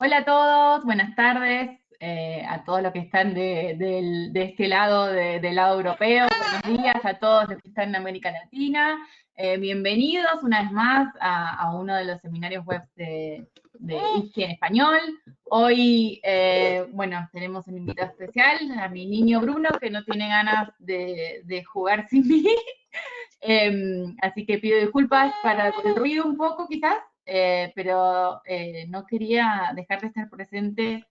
Hola a todos, buenas tardes a todos los que están de este lado, del lado europeo. Buenos días a todos los que están en América Latina. Bienvenidos una vez más a uno de los seminarios web de ISKI en español. Hoy, bueno, tenemos un invitado especial, a mi niño Bruno, que no tiene ganas de jugar sin mí. Así que pido disculpas por el ruido un poco quizás, pero no quería dejar de estar presente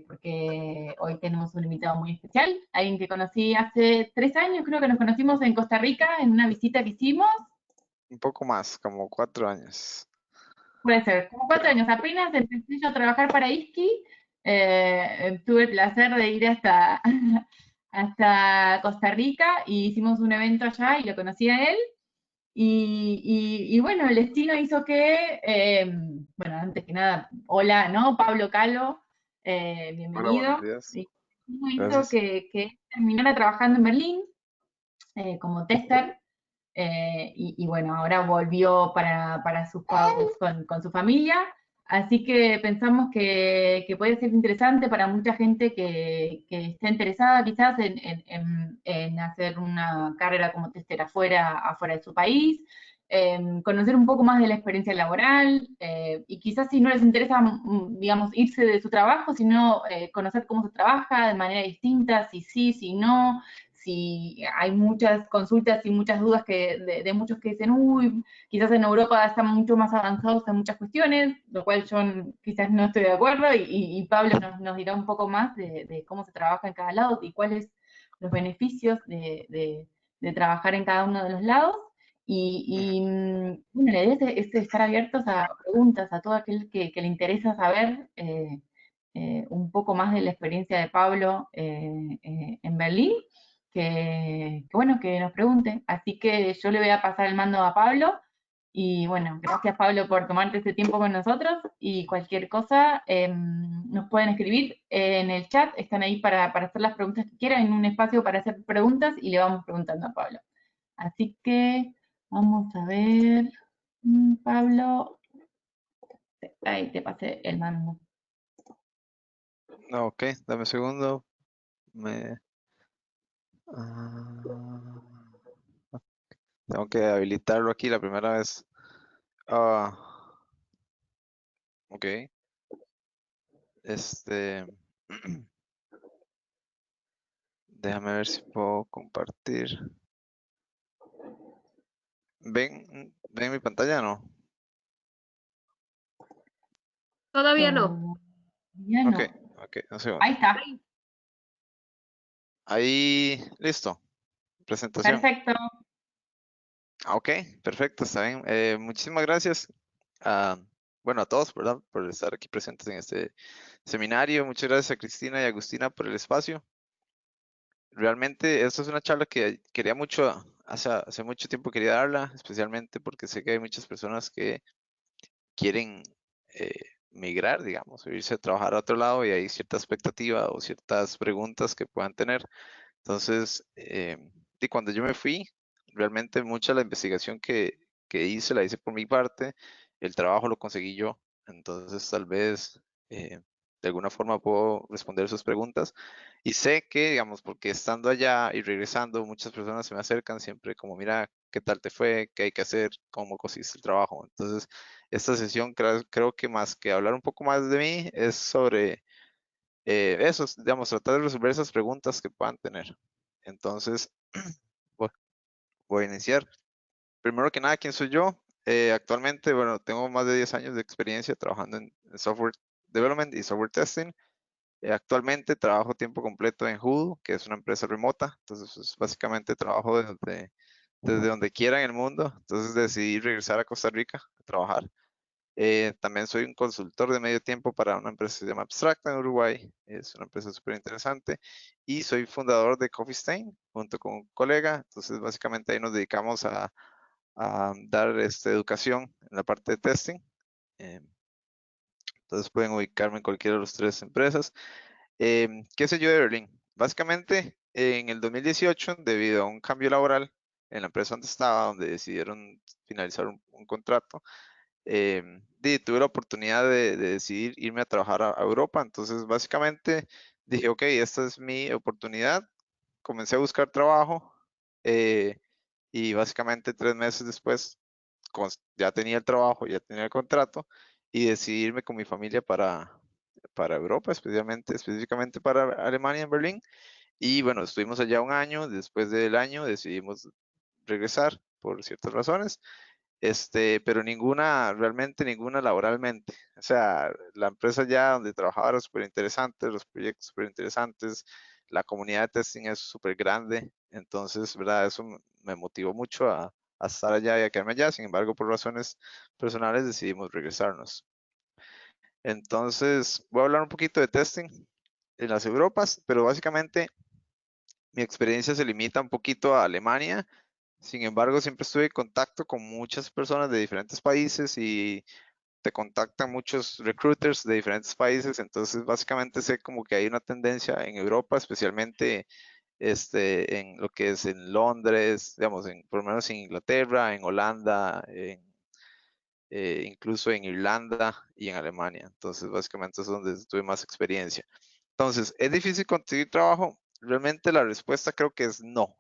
porque hoy tenemos un invitado muy especial, alguien que conocí hace 3 años, creo que nos conocimos en Costa Rica en una visita que hicimos. Un poco más, como 4 años, Puede ser, como 4 años. creo. Apenas empecé yo a trabajar para ISKI, tuve el placer de ir hasta Costa Rica y hicimos un evento allá y lo conocí a él. Y bueno, el destino hizo que, bueno, antes que nada, hola, ¿no? Pablo Calo, Hola, buenos bienvenido. días. Y el destino hizo Gracias. que terminara trabajando en Berlín como tester. Y bueno, ahora volvió para sus pagos con su familia. Así que pensamos que puede ser interesante para mucha gente que esté interesada quizás en hacer una carrera como tester afuera de su país, conocer un poco más de la experiencia laboral y quizás si no les interesa, digamos, irse de su trabajo, sino conocer cómo se trabaja de manera distinta, si sí, si no, si hay muchas consultas y muchas dudas de muchos que dicen, uy, quizás en Europa están mucho más avanzados en muchas cuestiones, lo cual yo quizás no estoy de acuerdo, y Pablo nos dirá un poco más de cómo se trabaja en cada lado y cuáles los beneficios de trabajar en cada uno de los lados. Bueno, la idea es estar abiertos a preguntas, a todo aquel que le interesa saber un poco más de la experiencia de Pablo en Berlín bueno, que nos pregunte. Así que yo le voy a pasar el mando a Pablo. Y bueno, gracias Pablo por tomarte este tiempo con nosotros. Y cualquier cosa nos pueden escribir en el chat. Están ahí para hacer las preguntas que quieran, en un espacio para hacer preguntas y le vamos preguntando a Pablo. Así que vamos a ver, Pablo. Ahí te pasé el mando. No, ok, dame un segundo. Me... ah, tengo que habilitarlo aquí la primera vez. Ah, ok. Este... Déjame ver si puedo compartir. ¿Ven mi pantalla, no? Todavía no. Todavía Ok, no. ok, un segundo. Ahí está. Ahí, listo. Presentación. Perfecto. Ok, perfecto, está bien. Muchísimas gracias a, bueno, a todos, ¿verdad? Por estar aquí presentes en este seminario. Muchas gracias a Cristina y Agustina por el espacio. Realmente esta es una charla que quería mucho, hace mucho tiempo quería darla, especialmente porque sé que hay muchas personas que quieren eh, migrar, digamos, o irse a trabajar a otro lado y hay cierta expectativa o ciertas preguntas que puedan tener. Entonces, y cuando yo me fui, realmente mucha de la investigación que hice la hice por mi parte, el trabajo lo conseguí yo, entonces tal vez de alguna forma puedo responder sus preguntas. Y sé que, digamos, porque estando allá y regresando, muchas personas se me acercan siempre como, mira, ¿qué tal te fue? ¿Qué hay que hacer? ¿Cómo consiste el trabajo? Entonces, esta sesión creo que más que hablar un poco más de mí, es sobre eso, digamos, tratar de resolver esas preguntas que puedan tener. Entonces, voy, voy a iniciar. Primero que nada, ¿quién soy yo? Actualmente, bueno, tengo más de 10 años de experiencia trabajando en software development y software testing. Actualmente trabajo tiempo completo en Hoodoo, que es una empresa remota. Entonces, pues, básicamente trabajo desde donde quiera en el mundo. Entonces decidí regresar a Costa Rica a trabajar. También soy un consultor de medio tiempo para una empresa que se llama Abstracta en Uruguay. Es una empresa súper interesante. Y soy fundador de Coffee Stain junto con un colega. Entonces, básicamente ahí nos dedicamos a dar educación en la parte de testing. Eh, entonces pueden ubicarme en cualquiera de las tres empresas. ¿Qué sé yo de Berlín? Básicamente, en el 2018, debido a un cambio laboral en la empresa donde estaba, donde decidieron finalizar un contrato, tuve la oportunidad de decidir irme a trabajar a Europa. Entonces, básicamente dije, ok, esta es mi oportunidad. Comencé a buscar trabajo y básicamente 3 meses después ya tenía el trabajo, ya tenía el contrato y decidí irme con mi familia para Europa, específicamente para Alemania, en Berlín. Y bueno, estuvimos allá un año. Después del año decidimos regresar por ciertas razones, pero ninguna, realmente ninguna laboralmente. O sea, la empresa ya donde trabajaba era súper interesante, los proyectos súper interesantes, la comunidad de testing es súper grande. Entonces, ¿verdad? Eso me motivó mucho a estar allá y a quedarme allá. Sin embargo, por razones personales decidimos regresarnos. Entonces, voy a hablar un poquito de testing en las Europas, pero básicamente mi experiencia se limita un poquito a Alemania. Sin embargo, siempre estuve en contacto con muchas personas de diferentes países y te contactan muchos recruiters de diferentes países. Entonces, básicamente sé como que hay una tendencia en Europa, especialmente en lo que es en Londres, digamos, por lo menos en Inglaterra, en Holanda, incluso en Irlanda y en Alemania. Entonces, básicamente es donde tuve más experiencia. Entonces, ¿es difícil conseguir trabajo? Realmente la respuesta creo que es no. O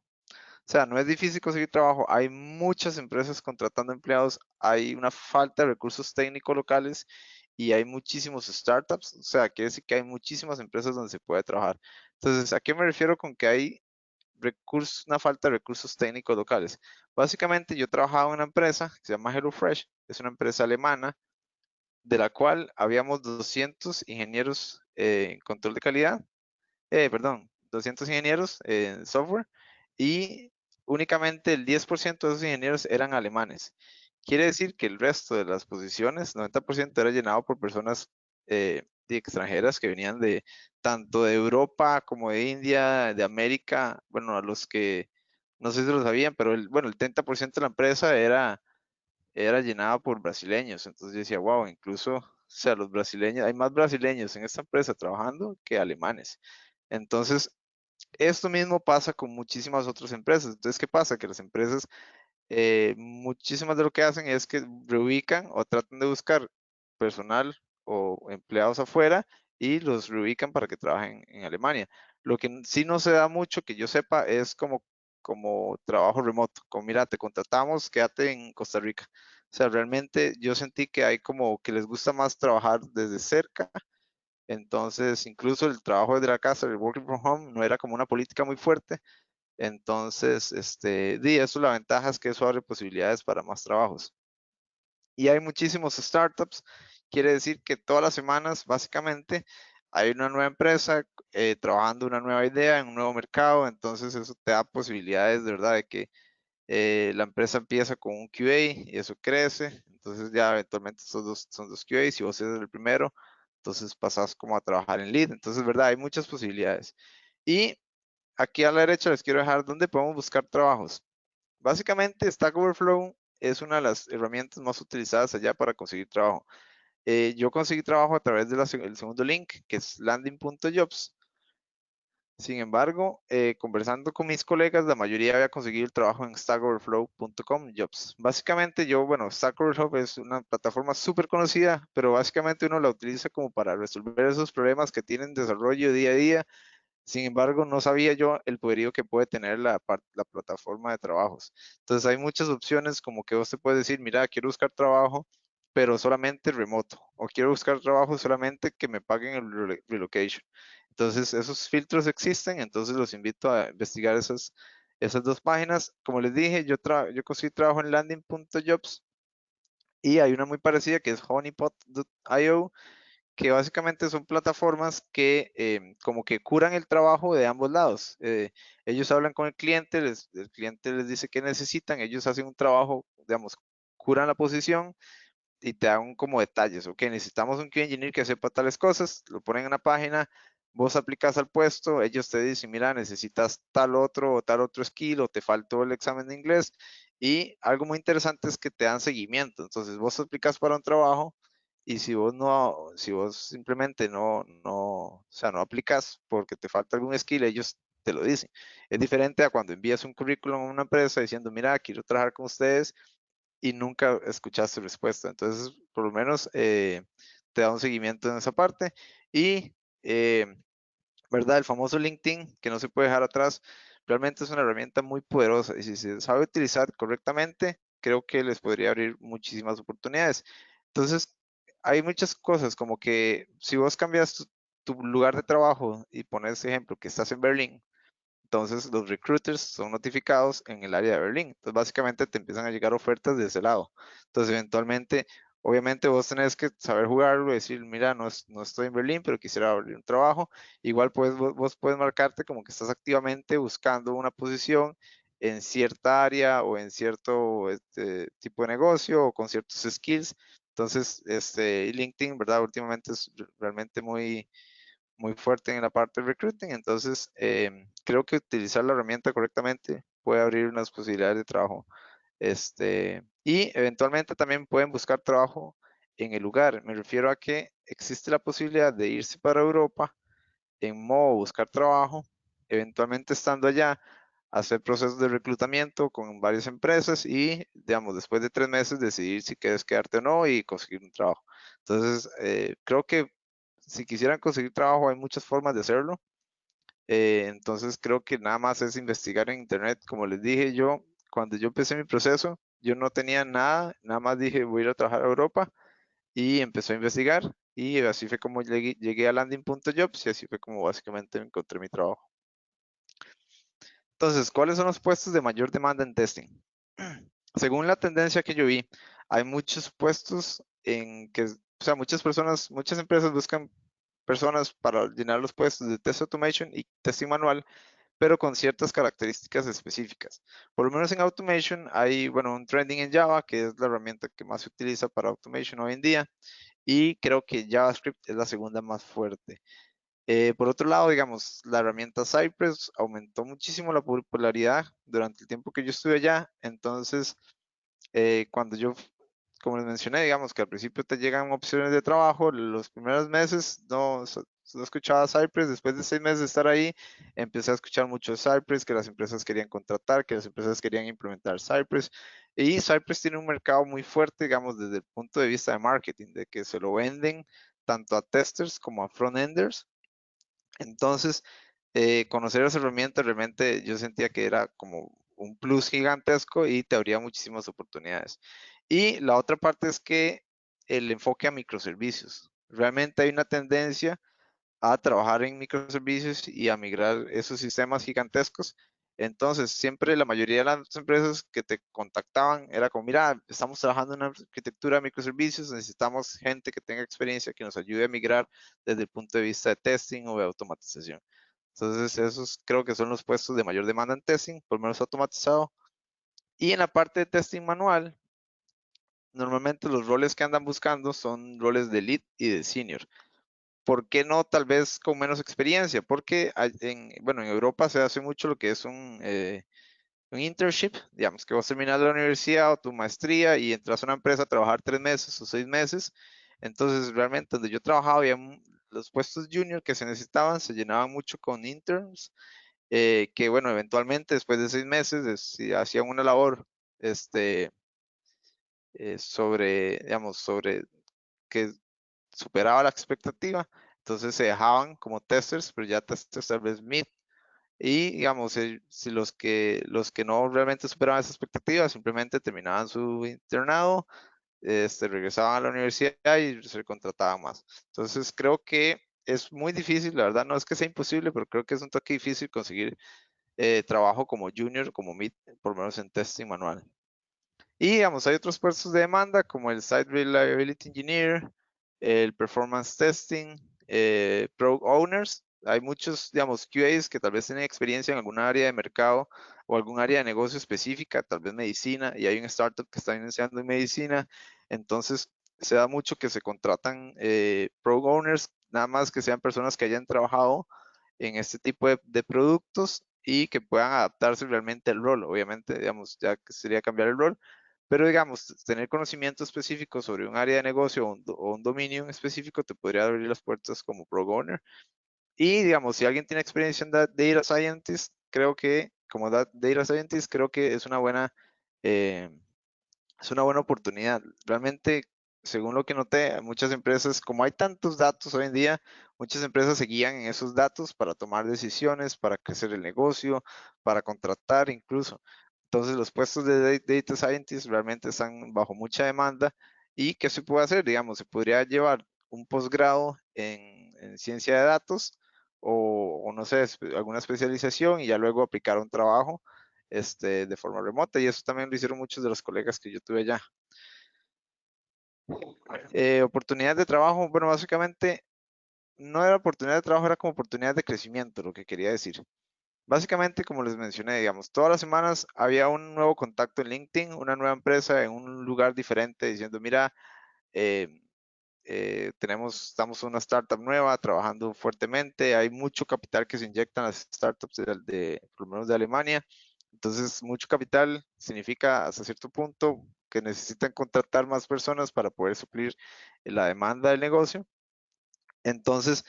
sea, no es difícil conseguir trabajo. Hay muchas empresas contratando empleados, hay una falta de recursos técnicos locales y hay muchísimos startups. O sea, quiere decir que hay muchísimas empresas donde se puede trabajar. Entonces, ¿a qué me refiero con que hay una falta de recursos técnicos locales? Básicamente, yo trabajaba en una empresa que se llama HelloFresh, es una empresa alemana de la cual habíamos 200 ingenieros en control de calidad, perdón, 200 ingenieros en software y únicamente el 10% de esos ingenieros eran alemanes. Quiere decir que el resto de las posiciones, 90%, era llenado por personas extranjeras que venían de tanto de Europa como de India, de América. Bueno, a los que no sé si lo sabían, pero bueno, el 30% de la empresa era llenada por brasileños. Entonces yo decía, wow, incluso, o sea, los brasileños, hay más brasileños en esta empresa trabajando que alemanes. Entonces, esto mismo pasa con muchísimas otras empresas. Entonces, ¿qué pasa? Que las empresas, muchísimas de lo que hacen es que reubican o tratan de buscar personal o empleados afuera y los reubican para que trabajen en Alemania. Lo que sí no se da mucho, que yo sepa, es como trabajo remoto. Como, mira, te contratamos, quédate en Costa Rica. O sea, realmente yo sentí que hay como que les gusta más trabajar desde cerca. Entonces, incluso el trabajo desde la casa, el working from home, no era como una política muy fuerte. Entonces, eso, la ventaja es que eso abre posibilidades para más trabajos. Y hay muchísimos startups, quiere decir que todas las semanas, básicamente, hay una nueva empresa trabajando una nueva idea en un nuevo mercado. Entonces, eso te da posibilidades de verdad de que la empresa empieza con un QA y eso crece. Entonces, ya eventualmente son dos QAs y vos eres el primero. Entonces, pasas como a trabajar en lead. Entonces, verdad, hay muchas posibilidades. Y aquí a la derecha les quiero dejar donde podemos buscar trabajos. Básicamente, Stack Overflow es una de las herramientas más utilizadas allá para conseguir trabajo. Yo conseguí trabajo a través del segundo link, que es landing.jobs. Sin embargo, conversando con mis colegas, la mayoría había conseguido el trabajo en stackoverflow.com jobs. Básicamente, Stack Overflow es una plataforma súper conocida, pero básicamente uno la utiliza como para resolver esos problemas que tienen desarrollo día a día. Sin embargo, no sabía yo el poderío que puede tener la plataforma de trabajos. Entonces, hay muchas opciones como que vos te puedes decir, mira, quiero buscar trabajo, pero solamente remoto, o quiero buscar trabajo solamente que me paguen el relocation. Entonces, esos filtros existen. Entonces los invito a investigar esas dos páginas. Como les dije, yo conseguí trabajo en landing.jobs y hay una muy parecida que es honeypot.io, que básicamente son plataformas que como que curan el trabajo de ambos lados. Ellos hablan con el cliente, el cliente les dice que necesitan, ellos hacen un trabajo, digamos, curan la posición y te dan como detalles. Ok, necesitamos un QA engineer que sepa tales cosas, lo ponen en la página, vos aplicas al puesto, ellos te dicen, mira, necesitas tal otro o tal otro skill, o te faltó el examen de inglés. Y algo muy interesante es que te dan seguimiento. Entonces vos aplicas para un trabajo y si vos simplemente o sea, no aplicas porque te falta algún skill, ellos te lo dicen. Es diferente a cuando envías un currículum a una empresa diciendo, mira, quiero trabajar con ustedes y nunca escuchaste respuesta. Entonces, por lo menos te da un seguimiento en esa parte. Y, ¿verdad? El famoso LinkedIn, que no se puede dejar atrás, realmente es una herramienta muy poderosa y si se sabe utilizar correctamente, creo que les podría abrir muchísimas oportunidades. Entonces, hay muchas cosas como que si vos cambias tu lugar de trabajo y pones ejemplo que estás en Berlín, entonces los recruiters son notificados en el área de Berlín. Entonces básicamente te empiezan a llegar ofertas de ese lado. Entonces eventualmente, obviamente vos tenés que saber jugarlo y decir, mira, no estoy en Berlín, pero quisiera abrir un trabajo. Igual pues vos puedes marcarte como que estás activamente buscando una posición en cierta área o en cierto tipo de negocio o con ciertos skills. Entonces, LinkedIn, ¿verdad? Últimamente es realmente muy fuerte en la parte de recruiting, entonces creo que utilizar la herramienta correctamente puede abrir unas posibilidades de trabajo. Y eventualmente también pueden buscar trabajo en el lugar. Me refiero a que existe la posibilidad de irse para Europa en modo buscar trabajo, eventualmente estando allá, hacer procesos de reclutamiento con varias empresas y, digamos, después de 3 meses decidir si quieres quedarte o no y conseguir un trabajo. Entonces, creo que si quisieran conseguir trabajo hay muchas formas de hacerlo. Entonces, creo que nada más es investigar en internet. Como les dije yo, cuando yo empecé mi proceso, yo no tenía nada, nada más dije voy a ir a trabajar a Europa y empecé a investigar y así fue como llegué a landing.jobs y así fue como básicamente encontré mi trabajo. Entonces, ¿cuáles son los puestos de mayor demanda en testing? Según la tendencia que yo vi, hay muchos puestos en que, o sea, muchas empresas buscan personas para llenar los puestos de test automation y testing manual, pero con ciertas características específicas. Por lo menos en automation hay, bueno, un trending en Java, que es la herramienta que más se utiliza para automation hoy en día, y creo que JavaScript es la segunda más fuerte. Por otro lado, digamos, la herramienta Cypress aumentó muchísimo la popularidad durante el tiempo que yo estuve allá. Entonces, cuando yo, como les mencioné, digamos que al principio te llegan opciones de trabajo, los primeros meses no escuchaba Cypress. Después de 6 meses de estar ahí, empecé a escuchar mucho Cypress, que las empresas querían contratar, que las empresas querían implementar Cypress. Y Cypress tiene un mercado muy fuerte, digamos, desde el punto de vista de marketing, de que se lo venden tanto a testers como a front-enders. Entonces, conocer esa herramienta realmente yo sentía que era como un plus gigantesco y te abría muchísimas oportunidades. Y la otra parte es que el enfoque a microservicios. Realmente hay una tendencia a trabajar en microservicios y a migrar esos sistemas gigantescos. Entonces, siempre la mayoría de las empresas que te contactaban era como, mira, estamos trabajando en una arquitectura de microservicios, necesitamos gente que tenga experiencia que nos ayude a migrar desde el punto de vista de testing o de automatización. Entonces, esos creo que son los puestos de mayor demanda en testing, por lo menos automatizado. Y en la parte de testing manual, normalmente los roles que andan buscando son roles de lead y de senior. ¿Por qué no tal vez con menos experiencia? Porque bueno, en Europa se hace mucho lo que es un internship, digamos que vos terminas la universidad o tu maestría y entras a una empresa a trabajar 3 meses o 6 meses. Entonces, realmente donde yo trabajaba, los puestos junior que se necesitaban se llenaban mucho con interns, que bueno, eventualmente después de 6 meses, si hacían una labor sobre que superaba la expectativa, entonces se dejaban como testers, pero ya testers tal vez mid. Y digamos, si los que no realmente superaban esa expectativa, simplemente terminaban su internado, regresaban a la universidad y se contrataban más. Entonces creo que es muy difícil, la verdad no es que sea imposible, pero creo que es un toque difícil conseguir trabajo como junior, como mid, por lo menos en testing manual. Y digamos, hay otros puestos de demanda como el Site Reliability Engineer, el Performance Testing, Product Owners. Hay muchos, digamos, QAs que tal vez tienen experiencia en alguna área de mercado o algún área de negocio específica, tal vez medicina, y hay un startup que está iniciando en medicina. Entonces, se da mucho que se contratan Product Owners, nada más que sean personas que hayan trabajado en este tipo de productos y que puedan adaptarse realmente al rol. Obviamente, digamos, ya que sería cambiar el rol, pero digamos, tener conocimiento específico sobre un área de negocio o un dominio en específico te podría abrir las puertas como Pro Owner. Y digamos, si alguien tiene experiencia en Data Scientist, creo que como Data Scientist, creo que es una buena es una buena oportunidad. Realmente, según lo que noté, muchas empresas, como hay tantos datos hoy en día, muchas empresas se guían en esos datos para tomar decisiones, para crecer el negocio, para contratar incluso. Entonces, los puestos de Data Scientist realmente están bajo mucha demanda. ¿Y qué se puede hacer? Digamos, se podría llevar un posgrado en ciencia de datos o no sé, alguna especialización y ya luego aplicar un trabajo de forma remota, y eso también lo hicieron muchos de los colegas que yo tuve allá. Oportunidades de trabajo, bueno, básicamente no era oportunidad de trabajo, era como oportunidad de crecimiento, lo que quería decir. Básicamente, como les mencioné, digamos, todas las semanas había un nuevo contacto en LinkedIn, una nueva empresa en un lugar diferente diciendo, mira, eh, estamos una startup nueva trabajando fuertemente, hay mucho capital que se inyecta en las startups por lo menos de Alemania, entonces mucho capital significa hasta cierto punto que necesitan contratar más personas para poder suplir la demanda del negocio. Entonces,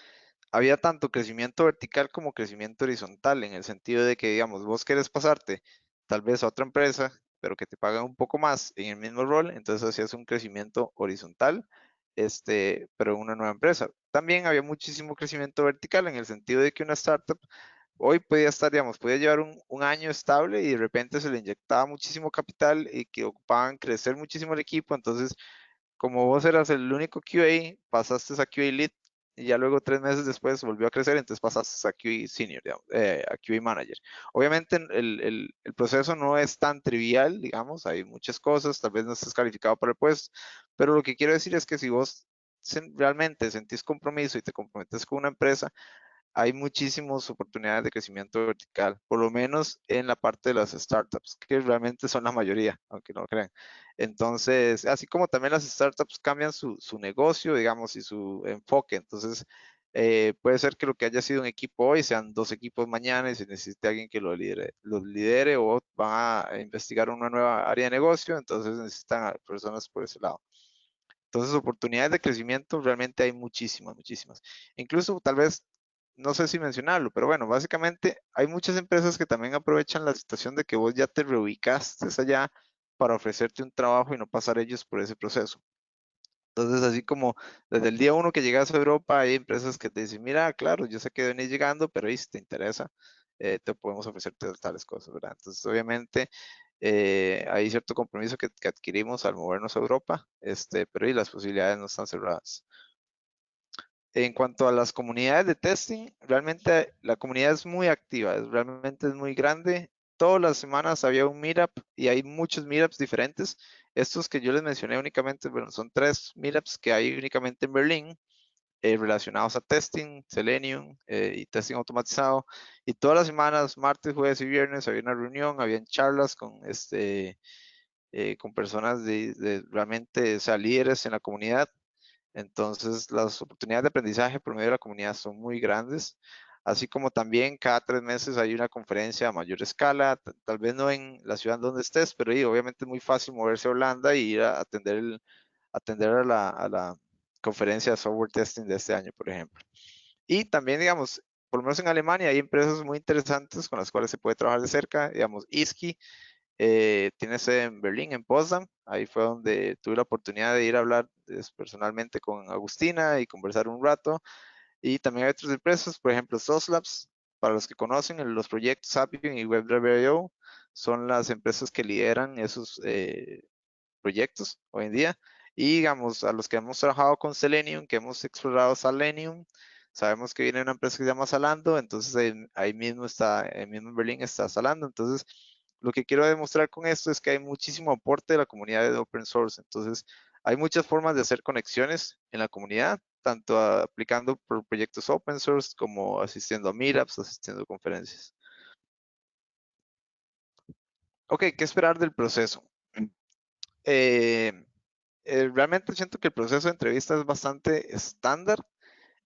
había tanto crecimiento vertical como crecimiento horizontal, en el sentido de que, digamos, vos querés pasarte tal vez a otra empresa, pero que te pagan un poco más en el mismo rol, entonces hacías un crecimiento horizontal, pero en una nueva empresa. También había muchísimo crecimiento vertical, en el sentido de que una startup hoy podía estar, digamos, podía llevar un año estable y de repente se le inyectaba muchísimo capital y que ocupaban crecer muchísimo el equipo, entonces como vos eras el único QA, pasaste a QA Lead y ya luego 3 meses después volvió a crecer, entonces pasaste a QA Senior, digamos, a QA Manager. Obviamente el proceso no es tan trivial, digamos, hay muchas cosas, tal vez no estés calificado para el puesto, pero lo que quiero decir es que si vos realmente sentís compromiso y te comprometes con una empresa, hay muchísimas oportunidades de crecimiento vertical, por lo menos en la parte de las startups, que realmente son la mayoría, aunque no lo crean. Entonces, así como también las startups cambian su negocio, digamos, y su enfoque. Entonces, puede ser que lo que haya sido un equipo hoy sean 2 equipos mañana y se necesite alguien que los lidere o van a investigar una nueva área de negocio, entonces necesitan a personas por ese lado. Entonces, oportunidades de crecimiento realmente hay muchísimas, muchísimas. Incluso tal vez, no sé si mencionarlo, pero bueno, básicamente hay muchas empresas que también aprovechan la situación de que vos ya te reubicaste allá para ofrecerte un trabajo y no pasar ellos por ese proceso. Entonces, así como desde el día 1 que llegas a Europa, hay empresas que te dicen, mira, claro, yo sé que venís llegando, pero ahí si te interesa, te podemos ofrecer tales cosas, ¿verdad? Entonces, obviamente, hay cierto compromiso que adquirimos al movernos a Europa, pero y las posibilidades no están cerradas. En cuanto a las comunidades de testing, realmente la comunidad es muy activa, realmente es muy grande. Todas las semanas había un meetup y hay muchos meetups diferentes. Estos que yo les mencioné únicamente, bueno, son 3 meetups que hay únicamente en Berlín, relacionados a testing, Selenium y testing automatizado. Y todas las semanas, martes, jueves y viernes, había una reunión, habían charlas con personas realmente, o sea, líderes en la comunidad. Entonces, las oportunidades de aprendizaje por medio de la comunidad son muy grandes, así como también cada 3 meses hay una conferencia a mayor escala, tal vez no en la ciudad donde estés, pero obviamente es muy fácil moverse a Holanda y ir a atender a la conferencia de software testing de este año, por ejemplo. Y también, digamos, por lo menos en Alemania hay empresas muy interesantes con las cuales se puede trabajar de cerca, digamos, ISKI tiene sede en Berlín, en Potsdam. Ahí fue donde tuve la oportunidad de ir a hablar personalmente con Agustina y conversar un rato. Y también hay otras empresas, por ejemplo, SOSLabs, para los que conocen los proyectos Appium y WebDriver.io, son las empresas que lideran esos proyectos hoy en día. Y digamos, a los que hemos trabajado con Selenium, que hemos explorado Selenium, sabemos que viene una empresa que se llama Zalando, entonces ahí mismo mismo en Berlín está Zalando. Entonces, lo que quiero demostrar con esto es que hay muchísimo aporte de la comunidad de open source. Entonces, hay muchas formas de hacer conexiones en la comunidad, tanto aplicando por proyectos open source como asistiendo a meetups, asistiendo a conferencias. Ok, ¿qué esperar del proceso? Eh, realmente siento que el proceso de entrevista es bastante estándar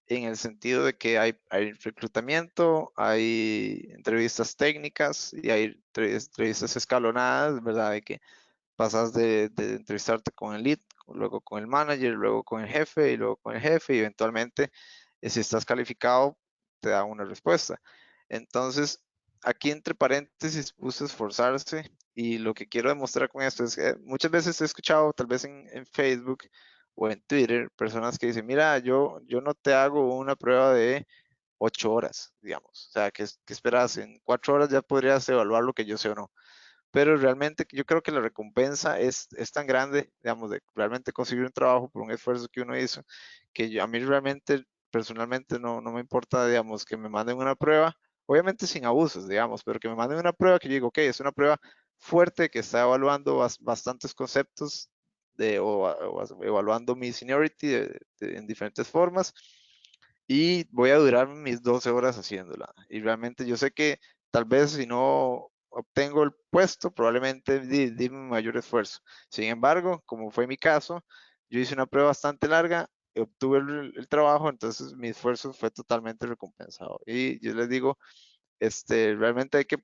en el sentido de que hay reclutamiento, hay entrevistas técnicas y hay entrevistas escalonadas, ¿verdad? De que pasas de entrevistarte con el lead, luego con el manager, luego con el jefe y luego con el jefe y eventualmente si estás calificado te da una respuesta. Entonces, aquí entre paréntesis puse esforzarse, y lo que quiero demostrar con esto es que muchas veces he escuchado, tal vez en Facebook o en Twitter, personas que dicen, mira, yo no te hago una prueba de 8 horas, digamos. O sea, que esperas, en 4 horas ya podrías evaluar lo que yo sé o no. Pero realmente yo creo que la recompensa es tan grande, digamos, de realmente conseguir un trabajo por un esfuerzo que uno hizo, que a mí realmente, personalmente, no me importa, digamos, que me manden una prueba, obviamente sin abusos, digamos, pero que me manden una prueba que yo digo, ok, es una prueba fuerte que está evaluando bastantes conceptos o evaluando mi seniority en diferentes formas, y voy a durar mis 12 horas haciéndola. Y realmente yo sé que tal vez si no obtengo el puesto, probablemente di mi mayor esfuerzo. Sin embargo, como fue mi caso, yo hice una prueba bastante larga, obtuve el trabajo, entonces mi esfuerzo fue totalmente recompensado. Y yo les digo, realmente hay que,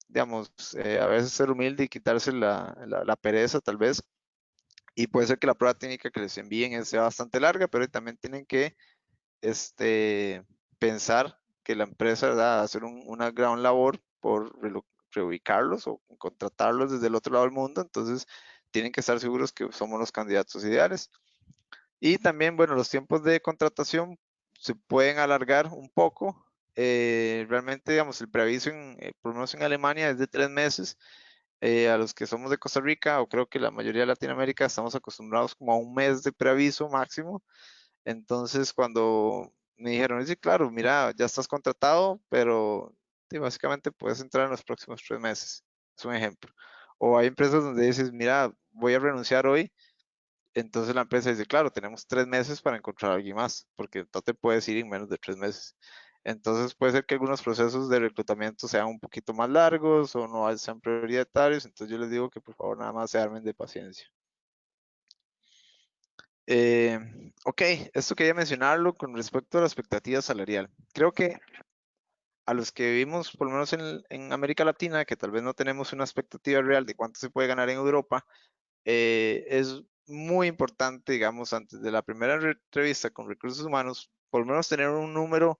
digamos, a veces ser humilde y quitarse la pereza tal vez. Y puede ser que la prueba técnica que les envíen sea bastante larga, pero también tienen que pensar que la empresa, ¿verdad?, va a hacer una gran labor por reubicarlos o contratarlos desde el otro lado del mundo, entonces tienen que estar seguros que somos los candidatos ideales. Y también, bueno, los tiempos de contratación se pueden alargar un poco. Realmente, digamos, el preaviso, por lo menos en Alemania, es de 3 meses. A los que somos de Costa Rica, o creo que la mayoría de Latinoamérica, estamos acostumbrados como a un mes de preaviso máximo. Entonces, cuando me dijeron, sí, claro, mira, ya estás contratado, pero sí, básicamente puedes entrar en los próximos 3 meses. Es un ejemplo. O hay empresas donde dices, mira, voy a renunciar hoy. Entonces la empresa dice, claro, tenemos 3 meses para encontrar a alguien más, porque no te puedes ir en menos de 3 meses. Entonces puede ser que algunos procesos de reclutamiento sean un poquito más largos o no sean prioritarios. Entonces yo les digo que por favor nada más se armen de paciencia. Ok, esto quería mencionarlo con respecto a la expectativa salarial. Creo que a los que vivimos, por lo menos en América Latina, que tal vez no tenemos una expectativa real de cuánto se puede ganar en Europa, es muy importante, digamos, antes de la primera entrevista con recursos humanos, por lo menos tener un número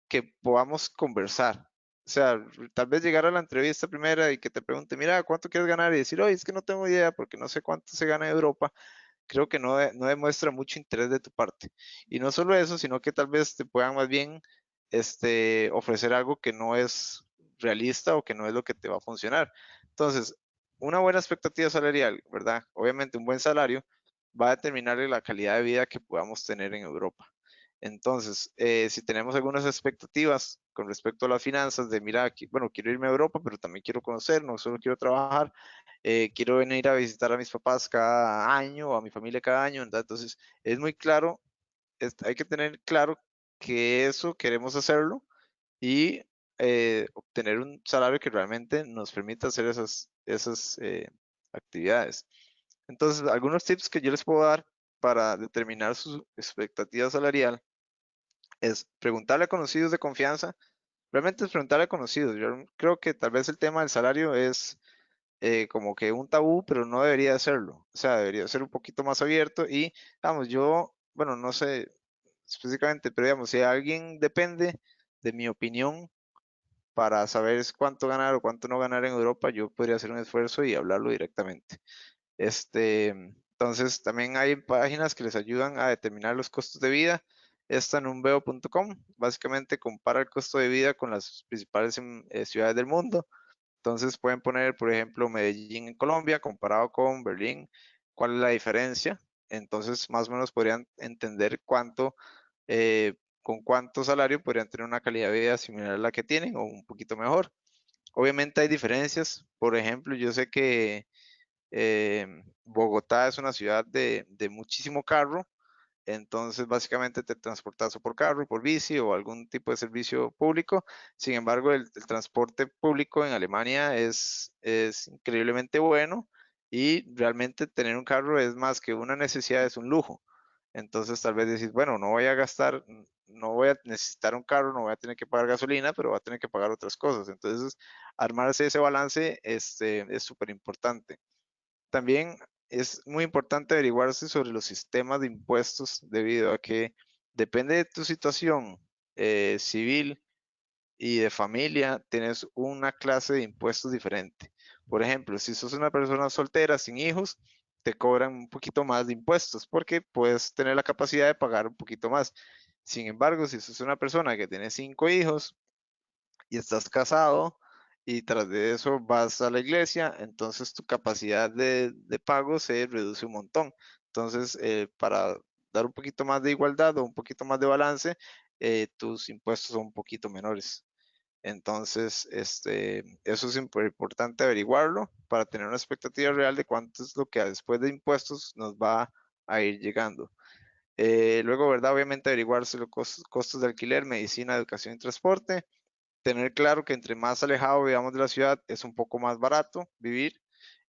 que podamos conversar. O sea, tal vez llegar a la entrevista primera y que te pregunte, mira, ¿cuánto quieres ganar? Y decir, oye, es que no tengo idea porque no sé cuánto se gana en Europa. Creo que no demuestra mucho interés de tu parte. Y no solo eso, sino que tal vez te puedan más bien ofrecer algo que no es realista o que no es lo que te va a funcionar. Entonces, una buena expectativa salarial, ¿verdad? Obviamente un buen salario va a determinar la calidad de vida que podamos tener en Europa. Entonces, si tenemos algunas expectativas con respecto a las finanzas, de mira, bueno, quiero irme a Europa, pero también quiero conocer, no solo quiero trabajar, quiero venir a visitar a mis papás cada año o a mi familia cada año, ¿verdad? Entonces, es muy claro, hay que tener claro que eso queremos hacerlo y obtener un salario que realmente nos permita hacer esas actividades. Entonces, algunos tips que yo les puedo dar para determinar su expectativa salarial es preguntarle a conocidos de confianza. Realmente es preguntarle a conocidos. Yo creo que tal vez el tema del salario es como que un tabú, pero no debería serlo. O sea, debería ser un poquito más abierto y, vamos, yo, bueno, no sé específicamente, pero digamos, si alguien depende de mi opinión para saber cuánto ganar o cuánto no ganar en Europa, yo podría hacer un esfuerzo y hablarlo directamente. Entonces, también hay páginas que les ayudan a determinar los costos de vida. Esta en unveo.com básicamente compara el costo de vida con las principales ciudades del mundo. Entonces pueden poner, por ejemplo, Medellín en Colombia comparado con Berlín, cuál es la diferencia. Entonces, más o menos podrían entender con cuánto salario podrían tener una calidad de vida similar a la que tienen o un poquito mejor. Obviamente hay diferencias. Por ejemplo, yo sé que Bogotá es una ciudad de muchísimo carro, entonces básicamente te transportas o por carro, por bici o algún tipo de servicio público. Sin embargo, el transporte público en Alemania es increíblemente bueno, y realmente tener un carro es más que una necesidad, es un lujo. Entonces tal vez decís, bueno, no voy a gastar, no voy a necesitar un carro, no voy a tener que pagar gasolina, pero voy a tener que pagar otras cosas. Entonces, armarse ese balance es súper importante. También es muy importante averiguarse sobre los sistemas de impuestos, debido a que depende de tu situación civil y de familia, tienes una clase de impuestos diferente. Por ejemplo, si sos una persona soltera sin hijos, te cobran un poquito más de impuestos porque puedes tener la capacidad de pagar un poquito más. Sin embargo, si sos una persona que tiene 5 hijos y estás casado y tras de eso vas a la iglesia, entonces tu capacidad de pago se reduce un montón. Entonces, para dar un poquito más de igualdad o un poquito más de balance, tus impuestos son un poquito menores. Entonces, eso es importante averiguarlo para tener una expectativa real de cuánto es lo que después de impuestos nos va a ir llegando. Luego, ¿verdad? Obviamente averiguarse los costos de alquiler, medicina, educación y transporte. Tener claro que entre más alejado vivamos de la ciudad es un poco más barato vivir.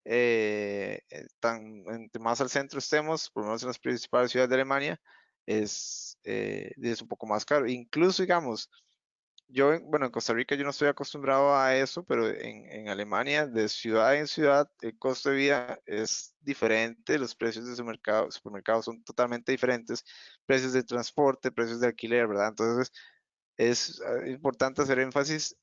Entre más al centro estemos, por lo menos en las principales ciudades de Alemania, es un poco más caro. Incluso, digamos, bueno, en Costa Rica yo no estoy acostumbrado a eso, pero en Alemania, de ciudad en ciudad, el costo de vida es diferente, los precios de supermercados son totalmente diferentes, precios de transporte, precios de alquiler, ¿verdad? Entonces, es importante hacer énfasis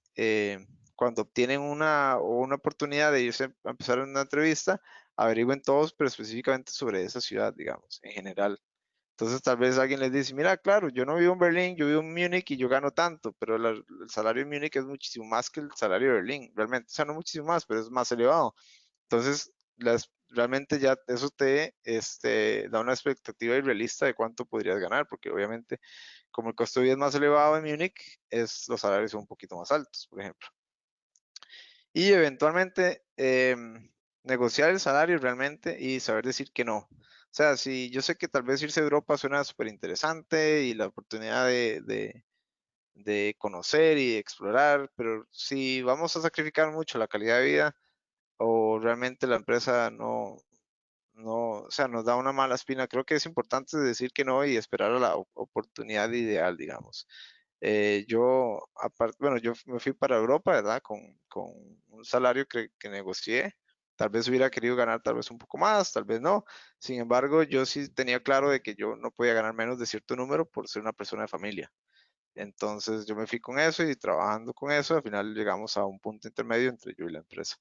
cuando obtienen una oportunidad de irse a empezar una entrevista, averigüen todos, pero específicamente sobre esa ciudad, digamos, en general. Entonces tal vez alguien les dice, mira, claro, yo no vivo en Berlín, yo vivo en Múnich y yo gano tanto, pero el salario en Múnich es muchísimo más que el salario de Berlín, realmente, o sea, no muchísimo más, pero es más elevado. Entonces, realmente ya eso te da una expectativa irrealista de cuánto podrías ganar, porque obviamente como el costo de vida es más elevado en Múnich, los salarios son un poquito más altos, por ejemplo. Y eventualmente negociar el salario realmente y saber decir que no. O sea, si yo sé que tal vez irse a Europa suena súper interesante y la oportunidad de conocer y explorar, pero si vamos a sacrificar mucho la calidad de vida o realmente la empresa o sea, nos da una mala espina, creo que es importante decir que no y esperar a la oportunidad ideal, digamos. Bueno, yo me fui para Europa, ¿verdad? Con un salario que negocié. Tal vez hubiera querido ganar tal vez un poco más, tal vez no. Sin embargo, yo sí tenía claro de que yo no podía ganar menos de cierto número por ser una persona de familia. Entonces yo me fui con eso y trabajando con eso, al final llegamos a un punto intermedio entre yo y la empresa.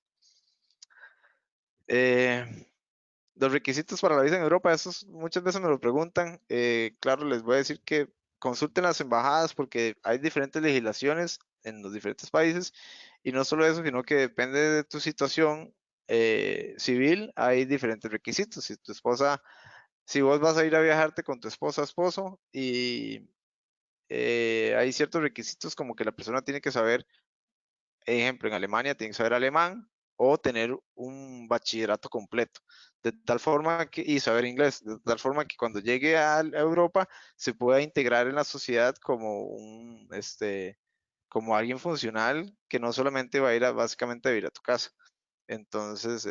Los requisitos para la visa en Europa, esos muchas veces me lo preguntan. Claro, les voy a decir que consulten las embajadas porque hay diferentes legislaciones en los diferentes países y no solo eso, sino que depende de tu situación civil, hay diferentes requisitos. Si vos vas a ir a viajarte con tu esposa, esposo y hay ciertos requisitos como que la persona tiene que saber, ejemplo, en Alemania tiene que saber alemán o tener un bachillerato completo, de tal forma que, y saber inglés, de tal forma que cuando llegue a Europa se pueda integrar en la sociedad como alguien funcional que no solamente va a ir básicamente a vivir a tu casa. Entonces,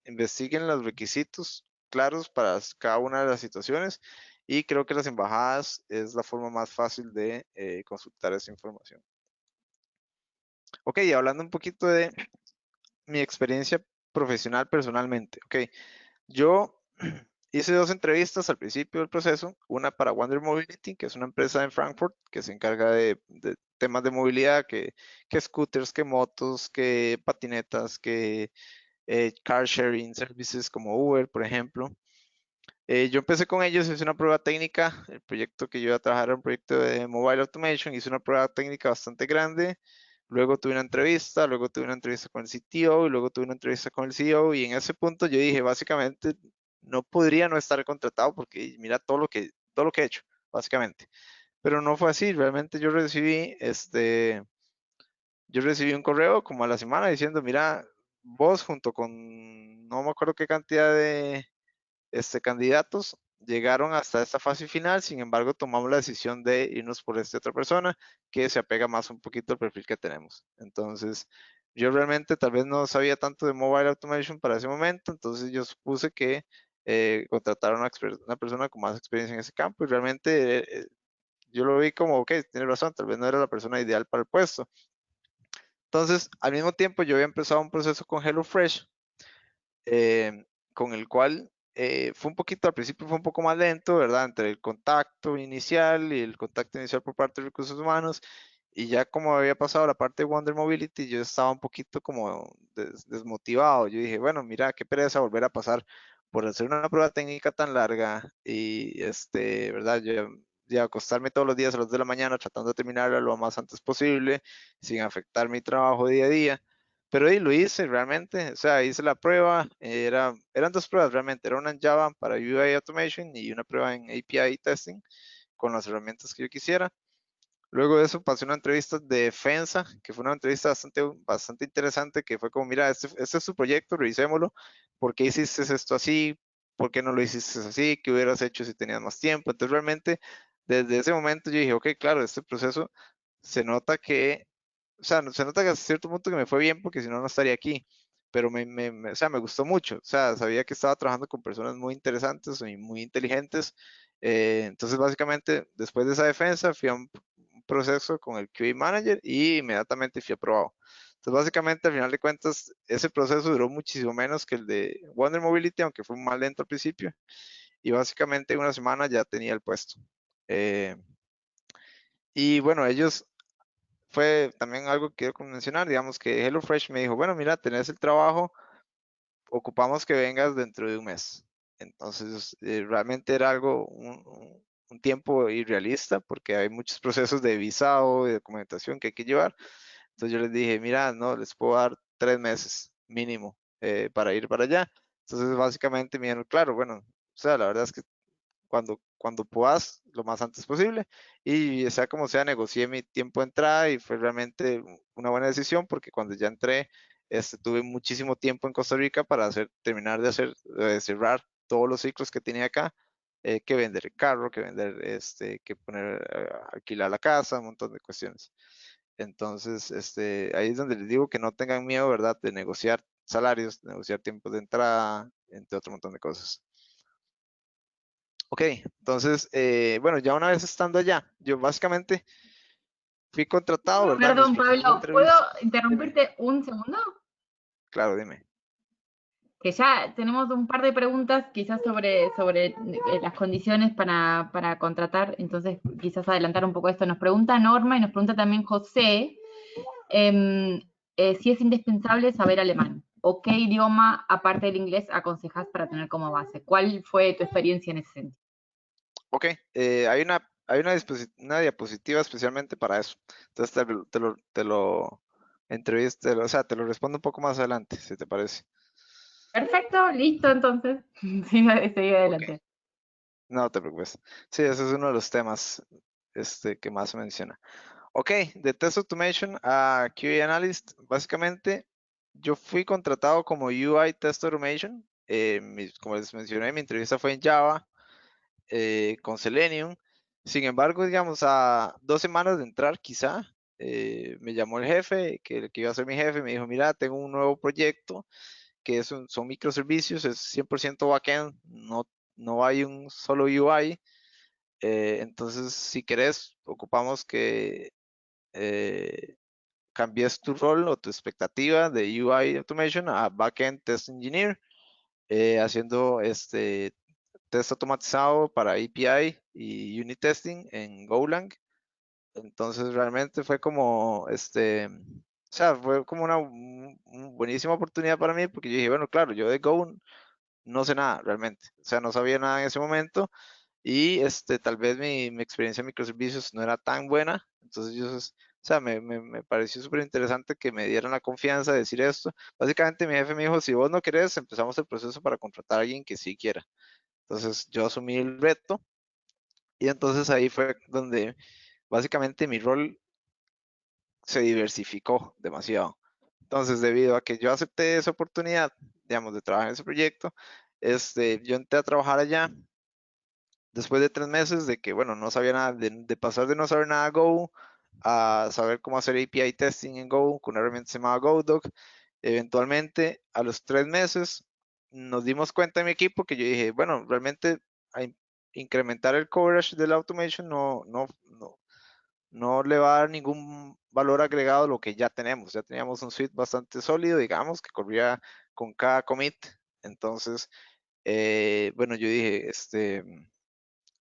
investiguen los requisitos claros para cada una de las situaciones y creo que las embajadas es la forma más fácil de consultar esa información. Ok, hablando un poquito de mi experiencia profesional personalmente. Ok, yo hice 2 entrevistas al principio del proceso, una para Wander Mobility, que es una empresa en Frankfurt que se encarga de temas de movilidad, que scooters, que motos, que patinetas, que car sharing services como Uber, por ejemplo. Yo empecé con ellos, hice una prueba técnica, el proyecto que yo iba a trabajar era un proyecto de Mobile Automation, hice una prueba técnica bastante grande, luego tuve una entrevista, luego tuve una entrevista con el CTO y luego tuve una entrevista con el CEO y en ese punto yo dije, básicamente, no podría no estar contratado porque mira todo lo que he hecho, básicamente. Pero no fue así, realmente yo recibí un correo como a la semana diciendo, mira, vos junto con no me acuerdo qué cantidad de candidatos llegaron hasta esta fase final, sin embargo tomamos la decisión de irnos por esta otra persona que se apega más un poquito al perfil que tenemos. Entonces, yo realmente tal vez no sabía tanto de Mobile Automation para ese momento, entonces yo supuse que contrataron a una persona con más experiencia en ese campo y realmente yo lo vi como, ok, tiene razón, tal vez no era la persona ideal para el puesto. Entonces, al mismo tiempo, yo había empezado un proceso con HelloFresh, con el cual fue un poquito, al principio fue un poco más lento, ¿verdad? Entre el contacto inicial y el contacto inicial por parte de recursos humanos Y ya como había pasado la parte de Wonder Mobility, yo estaba un poquito como desmotivado. Yo dije, bueno, mira, qué pereza volver a pasar por hacer una prueba técnica tan larga y, ¿verdad? Yo ya acostarme todos los días a las 2 de la mañana tratando de terminarla lo más antes posible, sin afectar mi trabajo día a día. Pero ahí lo hice realmente, o sea, hice la prueba, eran dos pruebas realmente, era una en Java para UI Automation y una prueba en API Testing con las herramientas que yo quisiera. Luego de eso pasé una entrevista de defensa, que fue una entrevista bastante interesante, que fue como, mira, este es tu proyecto, revisémoslo, ¿por qué hiciste esto así? ¿Por qué no lo hiciste así? ¿Qué hubieras hecho si tenías más tiempo? Entonces realmente desde ese momento yo dije, ok, claro, este proceso se nota que, o sea, se nota que hasta cierto punto que me fue bien porque si no, no estaría aquí, pero o sea, me gustó mucho, o sea, sabía que estaba trabajando con personas muy interesantes y muy inteligentes, entonces básicamente después de esa defensa fui a un proceso con el QA Manager y inmediatamente fui aprobado. Entonces, básicamente, al final de cuentas, ese proceso duró muchísimo menos que el de Wonder Mobility, aunque fue más lento al principio. Y básicamente en una semana ya tenía el puesto. Eh, y bueno, ellos fue también algo que quiero mencionar, digamos que HelloFresh me dijo, bueno, mira, tenés el trabajo, ocupamos que vengas dentro de un mes. Entonces, realmente era algo, un tiempo irrealista porque hay muchos procesos de visado y documentación que hay que llevar. Entonces yo les dije, mira, no, les puedo dar 3 meses mínimo para ir para allá. Entonces básicamente me dijeron, claro, bueno, o sea, la verdad es que cuando puedas, lo más antes posible. Y sea como sea, negocié mi tiempo de entrada y fue realmente una buena decisión porque cuando ya entré, tuve muchísimo tiempo en Costa Rica para terminar de cerrar todos los ciclos que tenía acá, que vender el carro, que vender, que poner, alquilar la casa, un montón de cuestiones. Entonces, ahí es donde les digo que no tengan miedo, ¿verdad?, de negociar salarios, de negociar tiempos de entrada, entre otro montón de cosas. Ok, entonces, bueno, ya una vez estando allá, yo básicamente fui contratado, ¿verdad? Perdón, Hice la Pablo, ¿puedo entrevista. Dime, interrumpirte un segundo? claro, dime. Que ya tenemos un par de preguntas quizás sobre las condiciones para contratar, entonces quizás adelantar un poco esto. Nos pregunta Norma y nos pregunta también José em, si es indispensable saber alemán o qué idioma, aparte del inglés, aconsejas para tener como base. ¿Cuál fue tu experiencia en ese sentido? Ok, hay una diapositiva especialmente para eso. Entonces te lo entrevisto, o sea, te lo respondo un poco más adelante, si te parece. Perfecto, listo entonces. Sigue Ok, adelante. no te preocupes. Sí, ese es uno de los temas que más se menciona. Ok, de Test Automation a QA Analyst, básicamente yo fui contratado como UI Test Automation. Como les mencioné, mi entrevista fue en Java con Selenium. Sin embargo, digamos, a 2 semanas de entrar, quizá, me llamó el jefe, que iba a ser mi jefe, me dijo, mira, tengo un nuevo proyecto que son microservicios, es 100% backend, no hay un solo UI. Entonces, si querés, ocupamos que cambies tu rol o tu expectativa de UI Automation a Backend Test Engineer, haciendo test automatizado para API y unit testing en Golang. Entonces realmente fue como, o sea, fue como una buenísima oportunidad para mí porque yo dije, bueno, claro, yo de Go no sé nada realmente, o sea, no sabía nada en ese momento y tal vez mi experiencia en microservicios no era tan buena, entonces o sea, me pareció súper interesante que me dieran la confianza de decir esto. Básicamente mi jefe me dijo, si vos no querés, empezamos el proceso para contratar a alguien que sí quiera. Entonces yo asumí el reto y entonces ahí fue donde básicamente mi rol se diversificó demasiado. Entonces, debido a que yo acepté esa oportunidad, digamos, de trabajar en ese proyecto, yo entré a trabajar allá después de 3 meses de que, bueno, no sabía nada, de pasar de no saber nada de Go a saber cómo hacer API testing en Go con una herramienta que se llamaba GoDoc. Eventualmente, a los 3 meses, nos dimos cuenta en mi equipo que yo dije, bueno, realmente incrementar el coverage de la automation no le va a dar ningún valor agregado a lo que ya tenemos. Ya teníamos un suite bastante sólido, digamos, que corría con cada commit. Entonces, bueno, yo dije,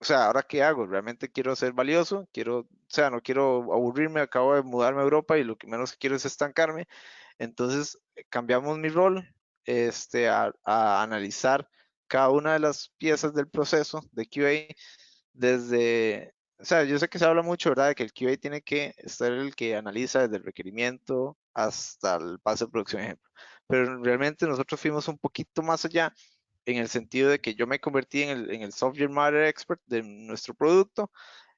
o sea, ¿ahora qué hago? ¿Realmente quiero ser valioso? O sea, no quiero aburrirme, acabo de mudarme a Europa y lo que menos quiero es estancarme. Entonces, cambiamos mi rol, a analizar cada una de las piezas del proceso de QA desde, o sea, yo sé que se habla mucho, ¿verdad? De que el QA tiene que ser el que analiza desde el requerimiento hasta el paso de producción, ejemplo. Pero realmente nosotros fuimos un poquito más allá en el sentido de que yo me convertí en el subject matter expert de nuestro producto.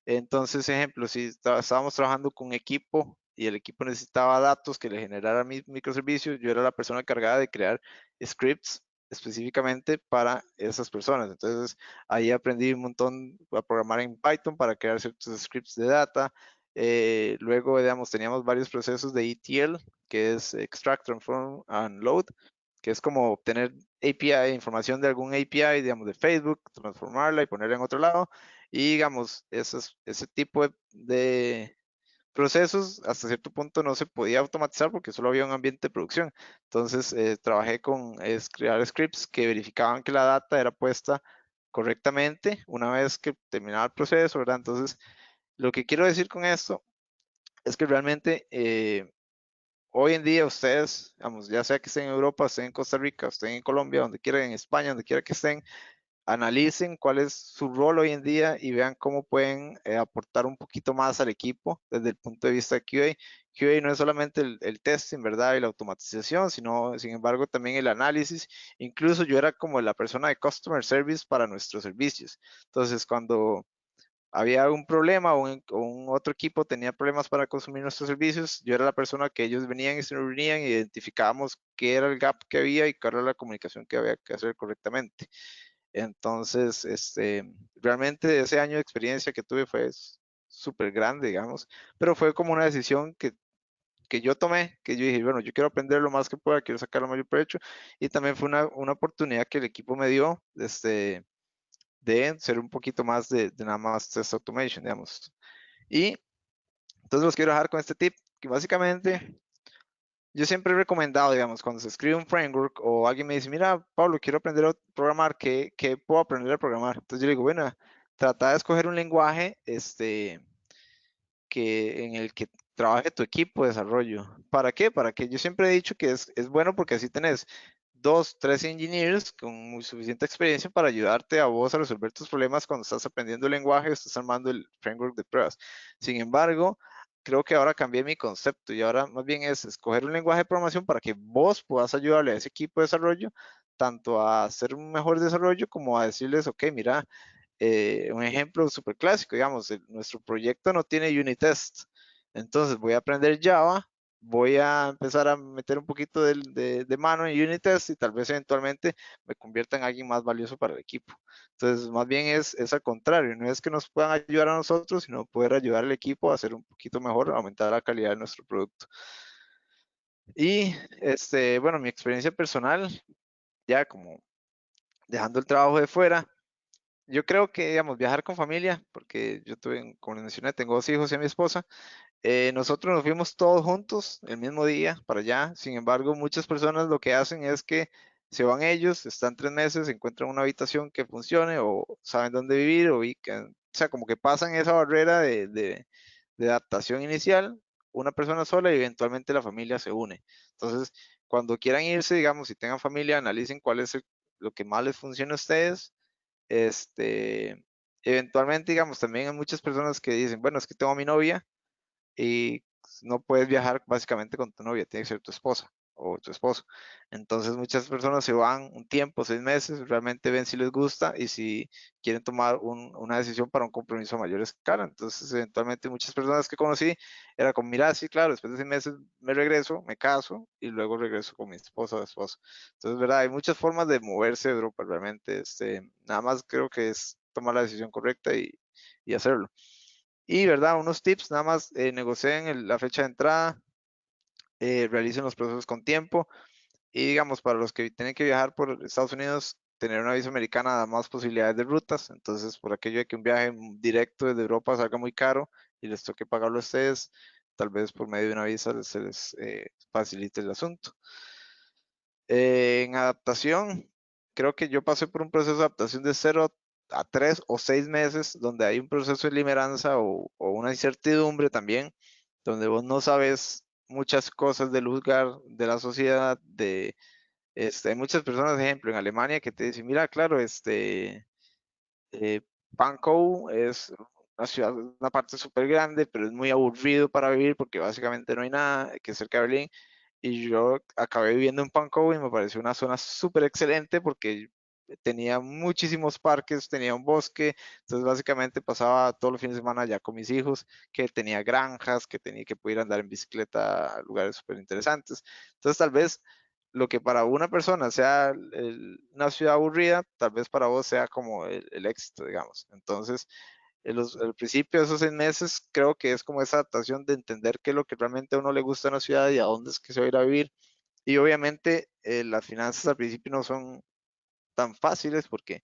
Entonces, ejemplo, si estábamos trabajando con un equipo y el equipo necesitaba datos que le generara mi microservicio, yo era la persona encargada de crear scripts específicamente para esas personas. Entonces, ahí aprendí un montón a programar en Python para crear ciertos scripts de data. Luego, digamos, teníamos varios procesos de ETL, que es Extract, Transform and Load, que es como obtener API, información de algún API, digamos, de Facebook, transformarla y ponerla en otro lado. Y digamos, ese tipo de procesos hasta cierto punto no se podía automatizar porque solo había un ambiente de producción. Entonces, trabajé con crear scripts que verificaban que la data era puesta correctamente una vez que terminaba el proceso, ¿verdad? Entonces, lo que quiero decir con esto es que realmente hoy en día ustedes, digamos, ya sea que estén en Europa, estén en Costa Rica, estén en Colombia, donde quiera, en España, donde quiera que estén, analicen cuál es su rol hoy en día y vean cómo pueden aportar un poquito más al equipo desde el punto de vista de QA. QA no es solamente el testing, ¿verdad? Y la automatización, sino, sin embargo, también el análisis. Incluso yo era como la persona de customer service para nuestros servicios. Entonces, cuando había un problema o un otro equipo tenía problemas para consumir nuestros servicios, yo era la persona que ellos venían y se reunían y identificábamos qué era el gap que había y cuál era la comunicación que había que hacer correctamente. Entonces, realmente ese año de experiencia que tuve fue súper grande, digamos, pero fue como una decisión que yo tomé, que yo dije, bueno, yo quiero aprender lo más que pueda, quiero sacar el mayor provecho, y también fue una oportunidad que el equipo me dio, de ser un poquito más de nada más test automation, digamos. Y entonces los quiero dejar con este tip, que básicamente yo siempre he recomendado, digamos, cuando se escribe un framework o alguien me dice, mira, Pablo, quiero aprender a programar, ¿qué puedo aprender a programar? Entonces yo le digo, bueno, trata de escoger un lenguaje en el que trabaje tu equipo de desarrollo. ¿Para qué? Para que yo siempre he dicho que es bueno porque así tenés 2, 3 engineers con muy suficiente experiencia para ayudarte a vos a resolver tus problemas cuando estás aprendiendo el lenguaje, estás armando el framework de pruebas. Sin embargo, creo que ahora cambié mi concepto y ahora más bien es escoger un lenguaje de programación para que vos puedas ayudarle a ese equipo de desarrollo tanto a hacer un mejor desarrollo como a decirles, ok, mira, un ejemplo súper clásico, digamos, nuestro proyecto no tiene unit test, entonces voy a aprender Java, voy a empezar a meter un poquito de mano en unit test y tal vez eventualmente me convierta en alguien más valioso para el equipo. Entonces, más bien es al contrario, no es que nos puedan ayudar a nosotros, sino poder ayudar al equipo a hacer un poquito mejor, aumentar la calidad de nuestro producto. Y, bueno, mi experiencia personal, ya como dejando el trabajo de fuera, yo creo que, digamos, viajar con familia, porque yo tuve, como les mencioné, tengo 2 hijos y a mi esposa. Nosotros nos fuimos todos juntos el mismo día para allá. Sin embargo, muchas personas lo que hacen es que se van ellos, están 3 meses, encuentran una habitación que funcione o saben dónde vivir o sea, como que pasan esa barrera de adaptación inicial, una persona sola y eventualmente la familia se une. Entonces, cuando quieran irse, digamos, si tengan familia, analicen cuál es lo que más les funciona a ustedes. Eventualmente, digamos, también hay muchas personas que dicen, bueno, es que tengo a mi novia y no puedes viajar básicamente con tu novia, tiene que ser tu esposa o tu esposo. Entonces muchas personas se van un tiempo, 6 meses, realmente ven si les gusta y si quieren tomar una decisión para un compromiso a mayor escala. Entonces eventualmente muchas personas que conocí era como, mira, sí, claro, después de 6 meses me regreso, me caso y luego regreso con mi esposa o esposo. Entonces, verdad, hay muchas formas de moverse de Europa realmente. Nada más creo que es tomar la decisión correcta y hacerlo. Y, ¿verdad? Unos tips, nada más negocien la fecha de entrada, realicen los procesos con tiempo y, digamos, para los que tienen que viajar por Estados Unidos, tener una visa americana da más posibilidades de rutas. Entonces, por aquello de que un viaje directo desde Europa salga muy caro y les toque pagarlo a ustedes, tal vez por medio de una visa se les facilite el asunto. En adaptación, creo que yo pasé por un proceso de adaptación de 0 a 3 o 6 meses, donde hay un proceso de lideranza o una incertidumbre también, donde vos no sabes muchas cosas del lugar, de la sociedad, hay muchas personas, ejemplo, en Alemania que te dicen, mira, claro, Pankow es una ciudad, una parte súper grande, pero es muy aburrido para vivir porque básicamente no hay nada, que es cerca de Berlín. Y yo acabé viviendo en Pankow y me pareció una zona súper excelente porque tenía muchísimos parques, tenía un bosque, entonces básicamente pasaba todos los fines de semana allá con mis hijos, que tenía granjas, que tenía que poder andar en bicicleta a lugares súper interesantes. Entonces tal vez lo que para una persona sea una ciudad aburrida, tal vez para vos sea como el éxito, digamos. Entonces, el principio de esos 6 meses creo que es como esa adaptación de entender qué es lo que realmente a uno le gusta en la ciudad y a dónde es que se va a ir a vivir. Y obviamente las finanzas al principio no son tan fáciles porque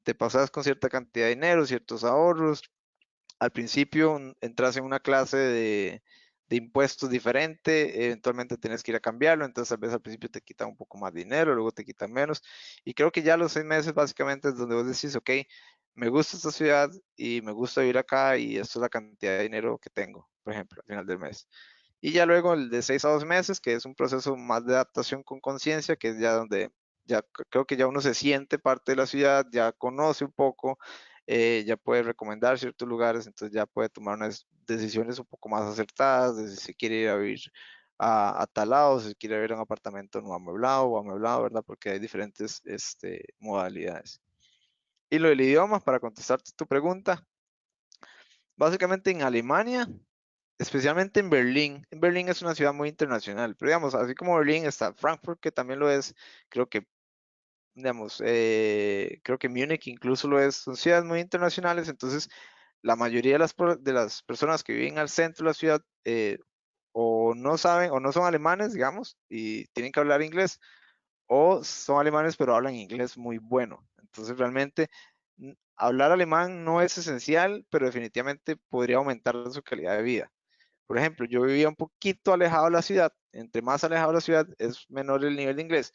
te pasas con cierta cantidad de dinero, ciertos ahorros. Al principio entras en una clase de impuestos diferente, eventualmente tienes que ir a cambiarlo, entonces a veces al principio te quitan un poco más dinero, luego te quitan menos. Y creo que ya a los 6 meses básicamente es donde vos decís, ok, me gusta esta ciudad y me gusta vivir acá y esto es la cantidad de dinero que tengo, por ejemplo, al final del mes. Y ya luego el de 6 a 12 meses, que es un proceso más de adaptación con conciencia, que es ya donde ya creo que ya uno se siente parte de la ciudad, ya conoce un poco, ya puede recomendar ciertos lugares, entonces ya puede tomar unas decisiones un poco más acertadas de si se quiere ir a vivir a tal lado, si quiere vivir en un apartamento no amueblado o amueblado, ¿verdad? Porque hay diferentes modalidades. Y lo del idioma, para contestarte tu pregunta, básicamente en Alemania, especialmente en Berlín. En Berlín es una ciudad muy internacional, pero digamos, así como Berlín está Frankfurt, que también lo es, creo que, digamos, creo que Múnich incluso lo es, son ciudades muy internacionales, entonces la mayoría de las personas que viven al centro de la ciudad o no saben o no son alemanes, digamos, y tienen que hablar inglés, o son alemanes pero hablan inglés muy bueno. Entonces realmente hablar alemán no es esencial, pero definitivamente podría aumentar su calidad de vida. Por ejemplo, yo vivía un poquito alejado de la ciudad. Entre más alejado de la ciudad es menor el nivel de inglés.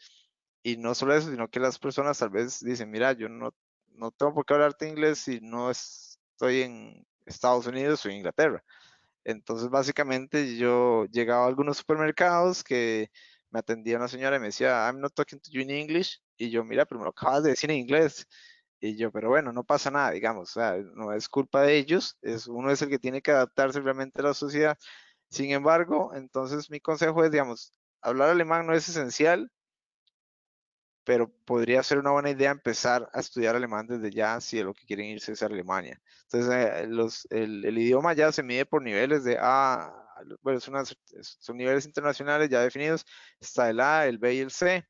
Y no solo eso, sino que las personas tal vez dicen, mira, yo no tengo por qué hablarte inglés si no estoy en Estados Unidos o en Inglaterra. Entonces, básicamente, yo llegaba a algunos supermercados que me atendía una señora y me decía, I'm not talking to you in English. Y yo, mira, pero me lo acabas de decir en inglés. Y yo, pero bueno, no pasa nada, digamos, o sea, no es culpa de ellos, uno es el que tiene que adaptarse realmente a la sociedad. Sin embargo, entonces mi consejo es, digamos, hablar alemán no es esencial, pero podría ser una buena idea empezar a estudiar alemán desde ya si lo que quieren irse es a Alemania. Entonces, el idioma ya se mide por niveles de A, bueno, son niveles internacionales ya definidos, está el A, el B y el C.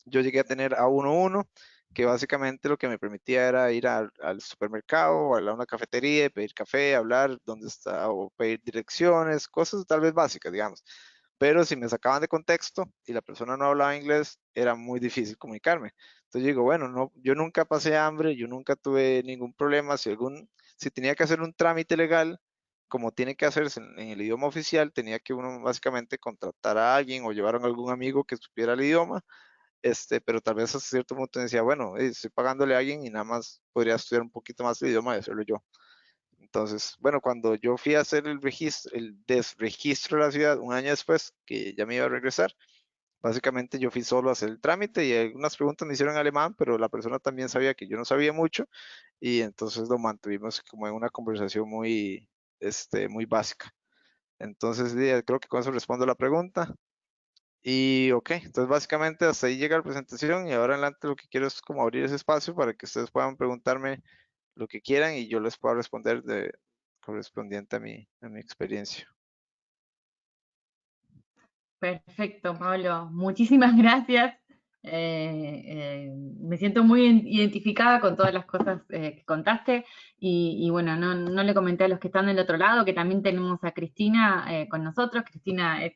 Yo llegué a tener A1-1, que básicamente lo que me permitía era ir al supermercado o a una cafetería, pedir café, hablar dónde está, o pedir direcciones, cosas tal vez básicas, digamos. Pero si me sacaban de contexto y la persona no hablaba inglés, era muy difícil comunicarme. Entonces digo, bueno, no, yo nunca pasé hambre, yo nunca tuve ningún problema. Si tenía que hacer un trámite legal, como tiene que hacerse en el idioma oficial, tenía que uno básicamente contratar a alguien o llevar a algún amigo que supiera el idioma, pero tal vez a cierto punto decía, bueno, estoy pagándole a alguien y nada más podría estudiar un poquito más el idioma y hacerlo yo. Entonces, bueno, cuando yo fui a hacer el desregistro de la ciudad un año después, que ya me iba a regresar, básicamente yo fui solo a hacer el trámite y algunas preguntas me hicieron en alemán, pero la persona también sabía que yo no sabía mucho y entonces lo mantuvimos como en una conversación muy básica. Entonces, creo que con eso respondo la pregunta. Y ok, entonces básicamente hasta ahí llega la presentación y ahora en adelante lo que quiero es como abrir ese espacio para que ustedes puedan preguntarme lo que quieran y yo les pueda responder correspondiente a mi experiencia. Perfecto, Pablo. Muchísimas gracias. Me siento muy identificada con todas las cosas que contaste y bueno, no le comenté a los que están del otro lado que también tenemos a Cristina con nosotros. Cristina es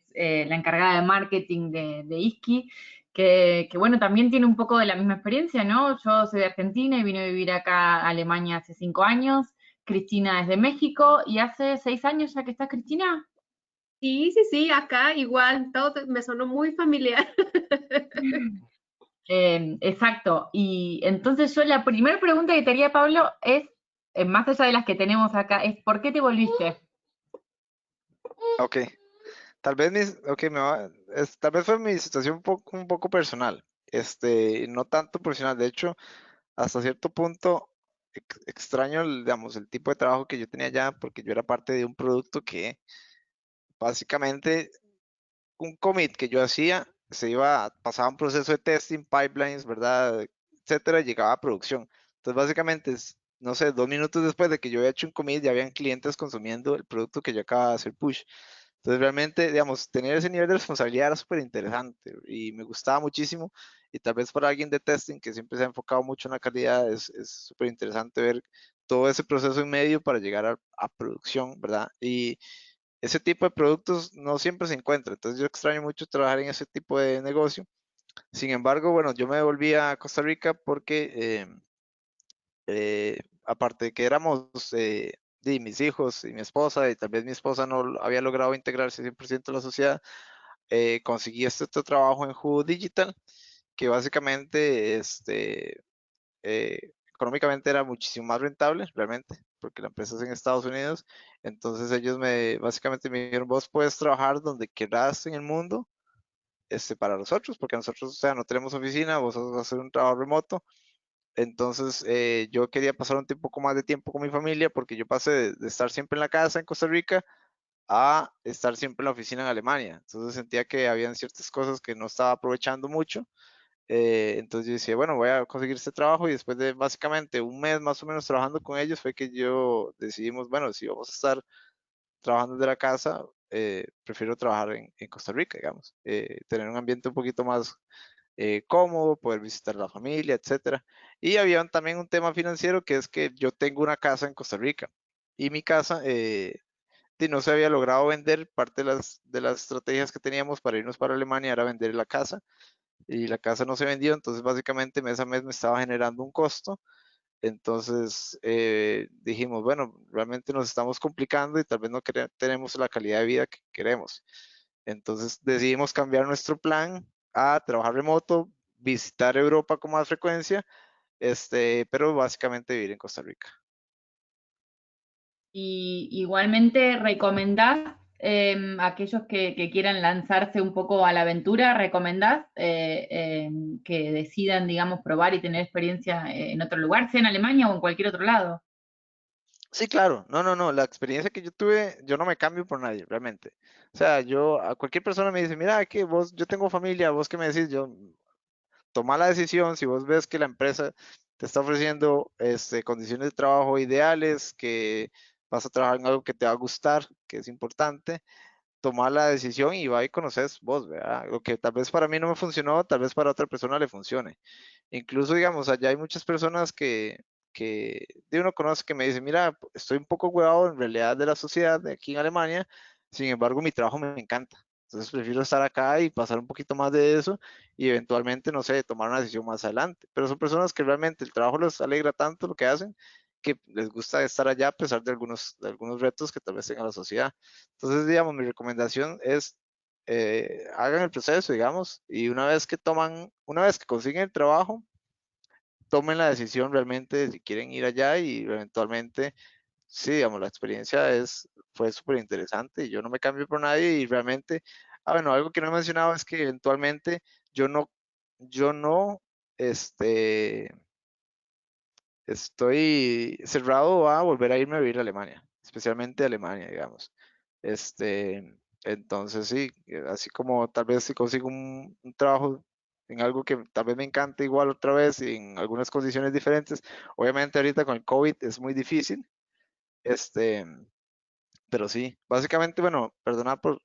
la encargada de marketing de ISKI, que bueno, también tiene un poco de la misma experiencia, ¿no? Yo soy de Argentina y vine a vivir acá a Alemania hace 5 años. Cristina es de México y hace 6 años ya que está Cristina. Sí, acá igual, todo me sonó muy familiar. Exacto. Y entonces yo la primera pregunta que te haría, Pablo, es, más allá de las que tenemos acá, es ¿por qué te volviste? Ok, tal vez tal vez fue mi situación un poco personal, no tanto profesional. De hecho, hasta cierto punto extraño, digamos, el tipo de trabajo que yo tenía allá, porque yo era parte de un producto que básicamente un commit que yo hacía pasaba un proceso de testing, pipelines, ¿verdad? Etcétera, y llegaba a producción. Entonces, básicamente, no sé, 2 minutos después de que yo había hecho un commit, ya habían clientes consumiendo el producto que yo acababa de hacer push. Entonces, realmente, digamos, tener ese nivel de responsabilidad era súper interesante y me gustaba muchísimo. Y tal vez para alguien de testing que siempre se ha enfocado mucho en la calidad, es súper interesante ver todo ese proceso en medio para llegar a producción, ¿verdad? Y ese tipo de productos no siempre se encuentra. Entonces, yo extraño mucho trabajar en ese tipo de negocio. Sin embargo, bueno, yo me volví a Costa Rica porque, aparte de que éramos mis hijos y mi esposa, y tal vez mi esposa no había logrado integrarse 100% a la sociedad, conseguí este otro trabajo en Who Digital, que básicamente económicamente era muchísimo más rentable, realmente, porque la empresa es en Estados Unidos. Entonces ellos básicamente me dijeron, vos puedes trabajar donde quieras en el mundo, para nosotros, porque nosotros, o sea, no tenemos oficina, vos vas a hacer un trabajo remoto. Entonces, yo quería pasar un poco más de tiempo con mi familia, porque yo pasé de estar siempre en la casa en Costa Rica a estar siempre en la oficina en Alemania. Entonces sentía que habían ciertas cosas que no estaba aprovechando mucho. Entonces yo decía, bueno, voy a conseguir este trabajo, y después de básicamente un mes más o menos trabajando con ellos fue que yo decidimos, bueno, si vamos a estar trabajando desde la casa, prefiero trabajar en Costa Rica, digamos, tener un ambiente un poquito más cómodo, poder visitar a la familia, etcétera. Y había también un tema financiero, que es que yo tengo una casa en Costa Rica y mi casa no se había logrado vender. Parte de las estrategias que teníamos para irnos para Alemania era vender la casa, y la casa no se vendió. Entonces básicamente mes a mes me estaba generando un costo. Entonces dijimos, bueno, realmente nos estamos complicando y tal vez no tenemos la calidad de vida que queremos. Entonces decidimos cambiar nuestro plan a trabajar remoto, visitar Europa con más frecuencia, pero básicamente vivir en Costa Rica. Y igualmente recomendás, a aquellos que quieran lanzarse un poco a la aventura, recomendás que decidan, digamos, probar y tener experiencia en otro lugar, sea en Alemania o en cualquier otro lado. Sí, claro, no, no, no, la experiencia que yo tuve, yo no me cambio por nadie, realmente. O sea, a cualquier persona me dice, mira, que vos, yo tengo familia, vos qué me decís, yo, toma la decisión. Si vos ves que la empresa te está ofreciendo condiciones de trabajo ideales, que vas a trabajar en algo que te va a gustar, que es importante, toma la decisión y va y conoces vos, ¿verdad? Lo que tal vez para mí no me funcionó, tal vez para otra persona le funcione. Incluso, digamos, allá hay muchas personas que de uno conoce, que me dicen, mira, estoy un poco huevado en realidad de la sociedad de aquí en Alemania, sin embargo mi trabajo me encanta. Entonces prefiero estar acá y pasar un poquito más de eso, y eventualmente, no sé, tomar una decisión más adelante. Pero son personas que realmente el trabajo les alegra tanto lo que hacen, que les gusta estar allá a pesar de algunos retos que tal vez tenga la sociedad. Entonces, digamos, mi recomendación es, hagan el proceso, digamos, y una vez que consiguen el trabajo, tomen la decisión realmente de si quieren ir allá, y eventualmente, sí, digamos, la experiencia fue súper interesante y yo no me cambio por nadie. Y realmente, bueno, algo que no he mencionado es que eventualmente yo no, este, estoy cerrado a volver a irme a vivir a Alemania, especialmente a Alemania, digamos. Entonces sí, así como tal vez si consigo un trabajo en algo que tal vez me encante igual otra vez, y en algunas condiciones diferentes. Obviamente ahorita con el COVID es muy difícil, este, pero sí, básicamente, bueno, perdona por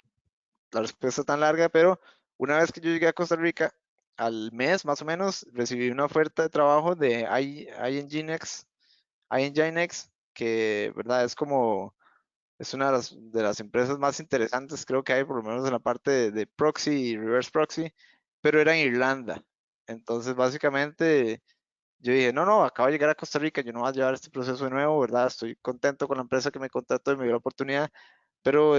la respuesta tan larga, pero una vez que yo llegué a Costa Rica, al mes más o menos, recibí una oferta de trabajo de ING Next, que, verdad, es una de las empresas más interesantes, creo que hay, por lo menos en la parte de proxy y reverse proxy, pero era en Irlanda. Entonces, básicamente, yo dije, no, no, acabo de llegar a Costa Rica, yo no voy a llevar este proceso de nuevo, ¿verdad? Estoy contento con la empresa que me contrató y me dio la oportunidad, pero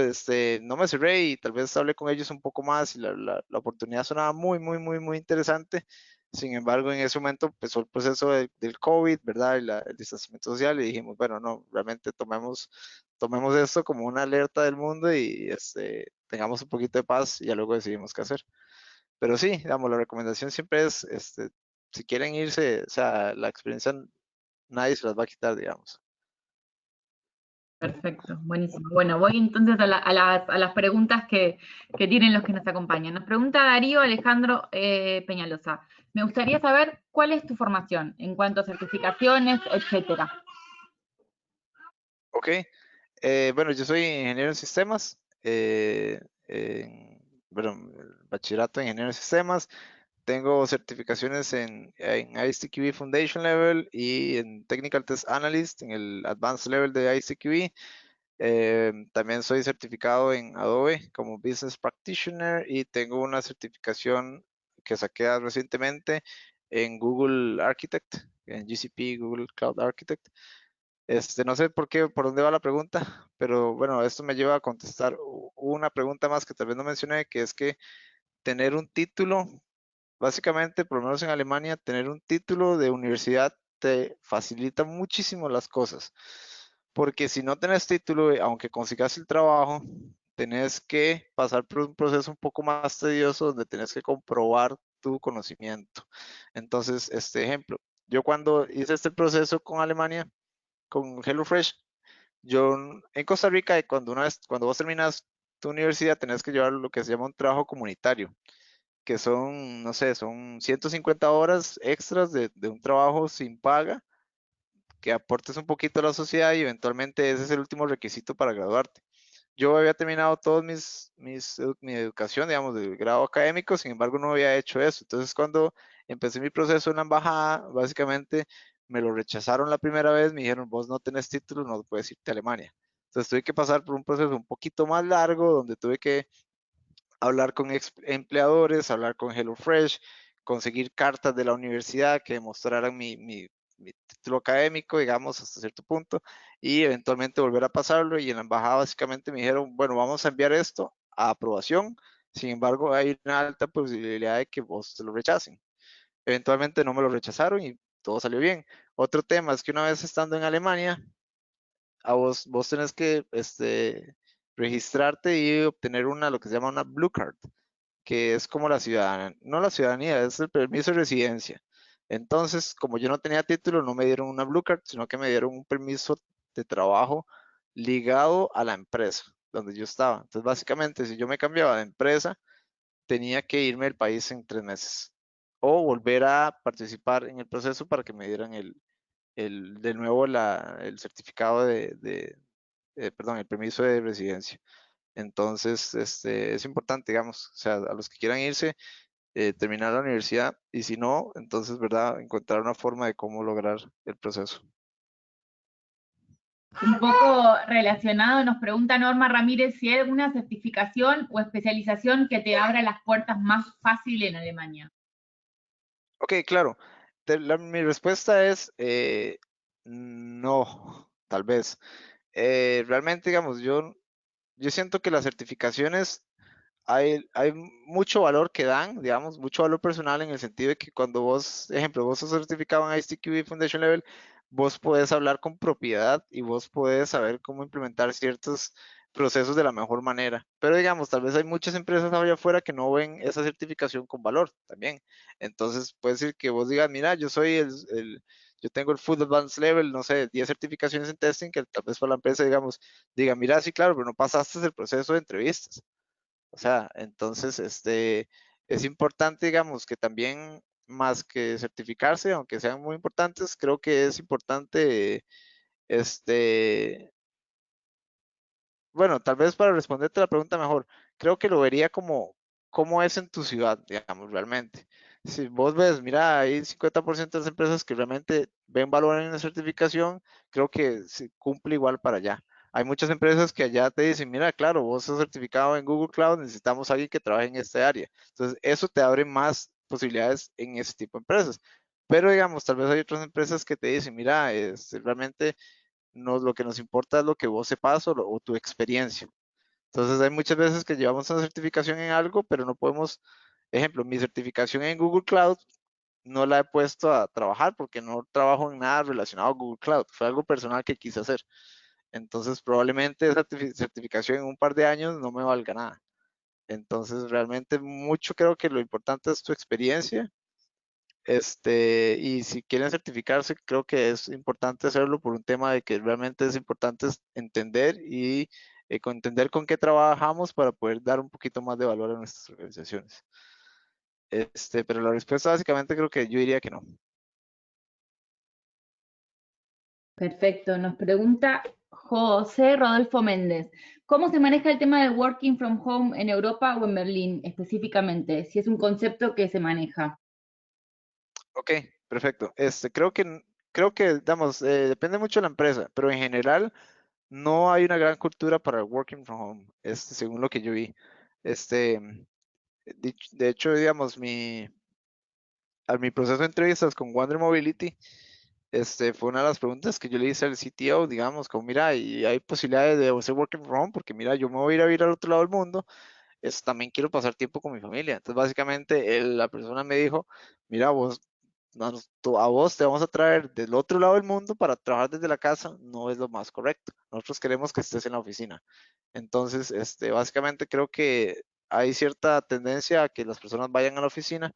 no me cerré, y tal vez hablé con ellos un poco más, y la oportunidad sonaba muy, muy, muy, muy interesante. Sin embargo, en ese momento empezó el proceso del COVID, ¿verdad? Y el distanciamiento social y dijimos, bueno, no, realmente tomemos esto como una alerta del mundo y tengamos un poquito de paz y ya luego decidimos qué hacer. Pero sí, digamos, la recomendación siempre es, si quieren irse, o sea, la experiencia nadie se las va a quitar, digamos. Perfecto, buenísimo. Bueno, voy entonces a las preguntas que tienen los que nos acompañan. Nos pregunta Darío Alejandro Peñalosa. Me gustaría saber cuál es tu formación en cuanto a certificaciones, etcétera. Ok, bueno, yo soy ingeniero en sistemas, bueno, bachillerato en ingeniero en sistemas. Tengo certificaciones en ICQB Foundation Level y en Technical Test Analyst en el Advanced Level de ICQB. También soy certificado en Adobe como Business Practitioner y tengo una certificación que saqué recientemente en Google Architect, en GCP, Google Cloud Architect. No sé por dónde va la pregunta, pero bueno, esto me lleva a contestar una pregunta más que tal vez no mencioné, que es que tener un título, básicamente, por lo menos en Alemania, tener un título de universidad te facilita muchísimo las cosas. Porque si no tenés título, aunque consigas el trabajo, tenés que pasar por un proceso un poco más tedioso donde tenés que comprobar tu conocimiento. Entonces, este ejemplo, yo cuando hice este proceso con Alemania, con HelloFresh, yo en Costa Rica, cuando vos terminas tu universidad, tenés que llevar lo que se llama un trabajo comunitario, que son, no sé, son 150 horas extras de un trabajo sin paga, que aportes un poquito a la sociedad y eventualmente ese es el último requisito para graduarte. Yo había terminado toda mi educación, digamos, del grado académico, sin embargo no había hecho eso. Entonces cuando empecé mi proceso en la embajada, básicamente me lo rechazaron la primera vez, me dijeron, vos no tenés título, no puedes irte a Alemania. Entonces tuve que pasar por un proceso un poquito más largo, donde tuve que hablar con empleadores, hablar con HelloFresh, conseguir cartas de la universidad que demostraran mi título académico, digamos, hasta cierto punto, y eventualmente volver a pasarlo. Y en la embajada básicamente me dijeron, bueno, vamos a enviar esto a aprobación, sin embargo, hay una alta posibilidad de que vos te lo rechacen. Eventualmente no me lo rechazaron y todo salió bien. Otro tema es que una vez estando en Alemania, vos tenés que registrarte y obtener lo que se llama una Blue Card, que es como la ciudadanía, no la ciudadanía, es el permiso de residencia. Entonces, como yo no tenía título, no me dieron una Blue Card, sino que me dieron un permiso de trabajo ligado a la empresa donde yo estaba. Entonces, básicamente, si yo me cambiaba de empresa, tenía que irme del país en 3 meses o volver a participar en el proceso para que me dieran de nuevo el certificado perdón, el permiso de residencia. Entonces, es importante, digamos, o sea, a los que quieran irse, terminar la universidad y si no, entonces, ¿verdad? Encontrar una forma de cómo lograr el proceso. Un poco relacionado, nos pregunta Norma Ramírez si hay alguna certificación o especialización que te abra las puertas más fácil en Alemania. Ok, claro. Mi respuesta es no, tal vez. Realmente, digamos, yo siento que las certificaciones hay mucho valor que dan, digamos, mucho valor personal en el sentido de que cuando vos, ejemplo, vos sos certificado en ICQB Foundation Level, vos podés hablar con propiedad y vos podés saber cómo implementar ciertos procesos de la mejor manera. Pero digamos, tal vez hay muchas empresas allá afuera que no ven esa certificación con valor también. Entonces, puede ser que vos digas, mira, yo tengo el Full Advanced Level, no sé, 10 certificaciones en testing, que tal vez para la empresa, digamos, diga, mira, sí, claro, pero no pasaste el proceso de entrevistas. O sea, entonces, es importante, digamos, que también, más que certificarse, aunque sean muy importantes, creo que es importante, bueno, tal vez para responderte la pregunta mejor, creo que lo vería como cómo es en tu ciudad, digamos, realmente. Si vos ves, mira, hay 50% de las empresas que realmente ven valor en la certificación, creo que se cumple igual para allá. Hay muchas empresas que allá te dicen, mira, claro, vos sos certificado en Google Cloud, necesitamos a alguien que trabaje en este área. Entonces, eso te abre más posibilidades en ese tipo de empresas. Pero, digamos, tal vez hay otras empresas que te dicen, mira, realmente lo que nos importa es lo que vos sepas o tu experiencia. Entonces hay muchas veces que llevamos una certificación en algo, pero no podemos, ejemplo, mi certificación en Google Cloud no la he puesto a trabajar porque no trabajo en nada relacionado a Google Cloud. Fue algo personal que quise hacer. Entonces, probablemente esa certificación en un par de años no me valga nada. Entonces, realmente mucho creo que lo importante es tu experiencia. Y si quieren certificarse, creo que es importante hacerlo por un tema de que realmente es importante entender y entender con qué trabajamos para poder dar un poquito más de valor a nuestras organizaciones. Pero la respuesta básicamente creo que yo diría que no. Perfecto. Nos pregunta José Rodolfo Méndez. ¿Cómo se maneja el tema del working from home en Europa o en Berlín específicamente? Si es un concepto que se maneja. Ok, perfecto. Digamos, depende mucho de la empresa, pero en general no hay una gran cultura para el working from home, según lo que yo vi. Este, de hecho, digamos, a mi proceso de entrevistas con Wander Mobility, fue una de las preguntas que yo le hice al CTO, digamos, como mira, y hay posibilidades de hacer working from home, porque mira, yo me voy a ir a vivir al otro lado del mundo, también quiero pasar tiempo con mi familia. Entonces, básicamente, la persona me dijo, mira, a vos te vamos a traer del otro lado del mundo para trabajar desde la casa, no es lo más correcto. Nosotros queremos que estés en la oficina. Entonces, básicamente creo que hay cierta tendencia a que las personas vayan a la oficina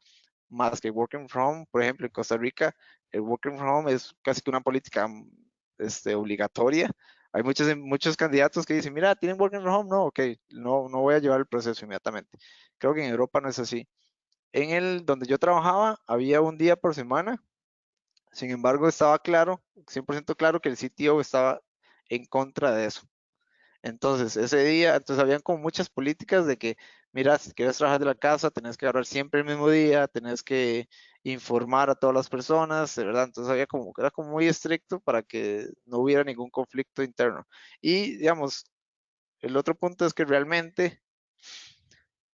más que working from home. Por ejemplo, en Costa Rica, el working from home es casi que una política obligatoria. Hay muchos candidatos que dicen, mira, ¿tienen working from home? No, ok, no voy a llevar el proceso inmediatamente. Creo que en Europa no es así. Donde yo trabajaba, había un día por semana. Sin embargo, estaba claro, 100% claro que el CTO estaba en contra de eso. Entonces, ese día, habían como muchas políticas de que, mira, si quieres trabajar de la casa, tenés que agarrar siempre el mismo día, tenés que informar a todas las personas, de verdad. Entonces, era como muy estricto para que no hubiera ningún conflicto interno. Y, digamos, el otro punto es que realmente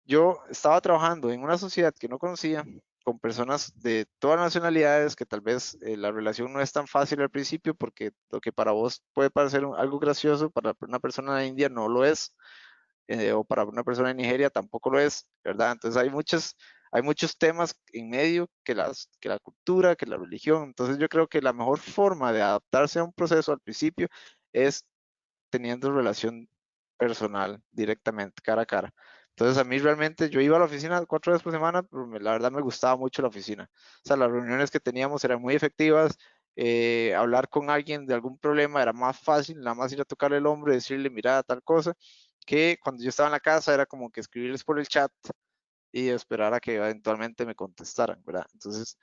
yo estaba trabajando en una sociedad que no conocía, con personas de todas las nacionalidades, que tal vez la relación no es tan fácil al principio, porque lo que para vos puede parecer algo gracioso, para una persona de India no lo es, o para una persona de Nigeria tampoco lo es, ¿verdad? Entonces hay muchos temas en medio que la cultura, que la religión. Entonces yo creo que la mejor forma de adaptarse a un proceso al principio es teniendo relación personal directamente, cara a cara. Entonces a mí realmente yo iba a la oficina 4 veces por semana, pero la verdad me gustaba mucho la oficina. O sea, las reuniones que teníamos eran muy efectivas. Hablar con alguien de algún problema era más fácil, nada más ir a tocarle el hombro y decirle, mira, tal cosa, que cuando yo estaba en la casa era como que escribirles por el chat y esperar a que eventualmente me contestaran, ¿verdad? Entonces,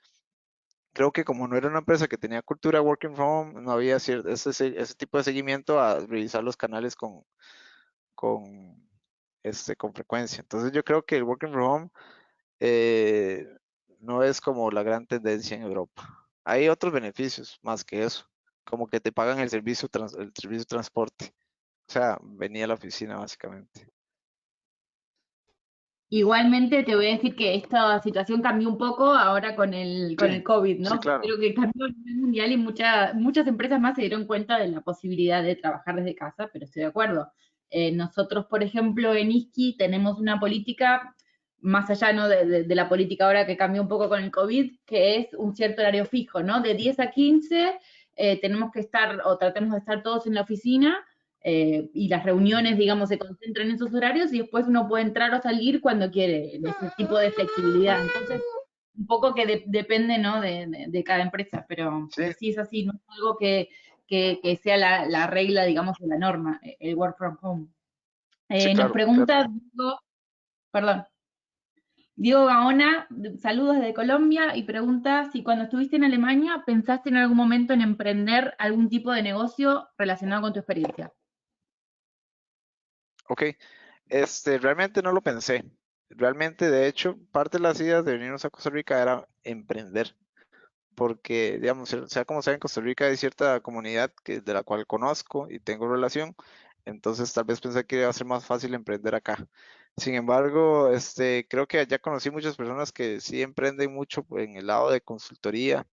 creo que como no era una empresa que tenía cultura working from home, no había ese tipo de seguimiento a revisar los canales con, con frecuencia. Entonces yo creo que el working from home eh, no es como la gran tendencia en Europa. Hay otros beneficios más que eso, como que te pagan el servicio de transporte. O sea, venía a la oficina básicamente. Igualmente te voy a decir que esta situación cambió un poco ahora con el Sí, COVID, sí, ¿no? claro. Creo que cambió a nivel mundial y muchas empresas más se dieron cuenta de la posibilidad de trabajar desde casa, pero estoy de acuerdo. Nosotros, por ejemplo, en ISKI tenemos una política, más allá, ¿no? de la política ahora que cambió un poco con el COVID, que es un cierto horario fijo, ¿no? De 10 a 15 tenemos que estar o tratamos de estar todos en la oficina y las reuniones, digamos, se concentran en esos horarios y después uno puede entrar o salir cuando quiere, en ese tipo de flexibilidad. Entonces, un poco que depende, ¿no? de cada empresa, Sí, pero sí es así, no es algo que sea la regla, digamos, de la norma, el work from home. sí, Nos claro, claro. pregunta Diego, perdón, Diego Gaona, saludos desde Colombia, y pregunta si cuando estuviste en Alemania pensaste en algún momento en emprender algún tipo de negocio relacionado con tu experiencia. Ok, realmente no lo pensé. Realmente, de hecho, parte de las ideas de venirnos a Costa Rica era emprender, porque, digamos, sea como sea, en Costa Rica hay cierta comunidad de la cual conozco y tengo relación, entonces tal vez pensé que iba a ser más fácil emprender acá. Sin embargo, creo que ya conocí muchas personas que sí emprenden mucho en el lado de consultoría.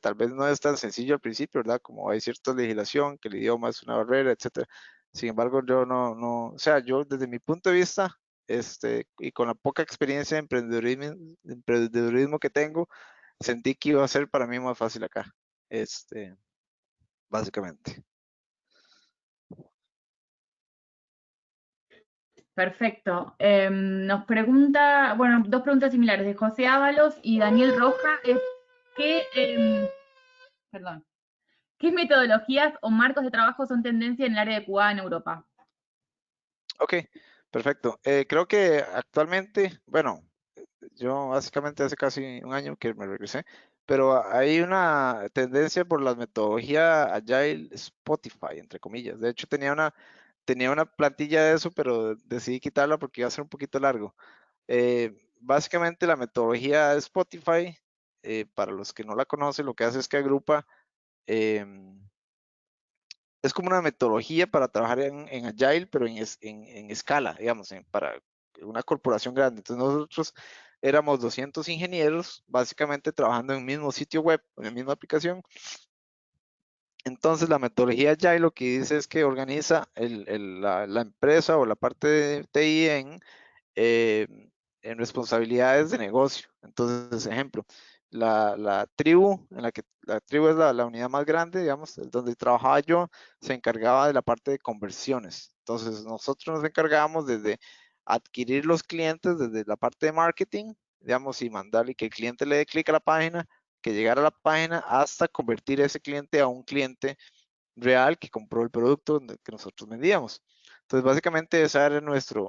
Tal vez no es tan sencillo al principio, ¿verdad? Como hay cierta legislación, que el idioma es una barrera, etcétera. Sin embargo, yo o sea, yo desde mi punto de vista, y con la poca experiencia de emprendedurismo que tengo, sentí que iba a ser para mí más fácil acá, básicamente. Perfecto. Nos pregunta, bueno, dos preguntas similares de José Ábalos y Daniel Roja. Perdón, ¿qué metodologías o marcos de trabajo son tendencia en el área de QA en Europa? Ok, perfecto. Creo que actualmente, bueno, yo básicamente hace casi un año que me regresé, pero hay una tendencia por la metodología Agile Spotify, entre comillas. De hecho, tenía una plantilla de eso, pero decidí quitarla porque iba a ser un poquito largo. Básicamente la metodología de Spotify, para los que no la conocen, lo que hace es que agrupa, es como una metodología para trabajar en Agile, pero en escala, digamos, para una corporación grande. Entonces nosotros éramos 200 ingenieros, básicamente trabajando en el mismo sitio web, en la misma aplicación. Entonces la metodología Agile lo que dice es que organiza la empresa o la parte de TI eh, en responsabilidades de negocio. Entonces, ejemplo, la tribu, la tribu es la unidad más grande, digamos, donde trabajaba yo, se encargaba de la parte de conversiones. Entonces, nosotros nos encargábamos desde adquirir los clientes, desde la parte de marketing, digamos, y mandarle que el cliente le dé clic a la página, que llegara a la página, hasta convertir ese cliente a un cliente real que compró el producto que nosotros vendíamos. Entonces, básicamente esa era nuestra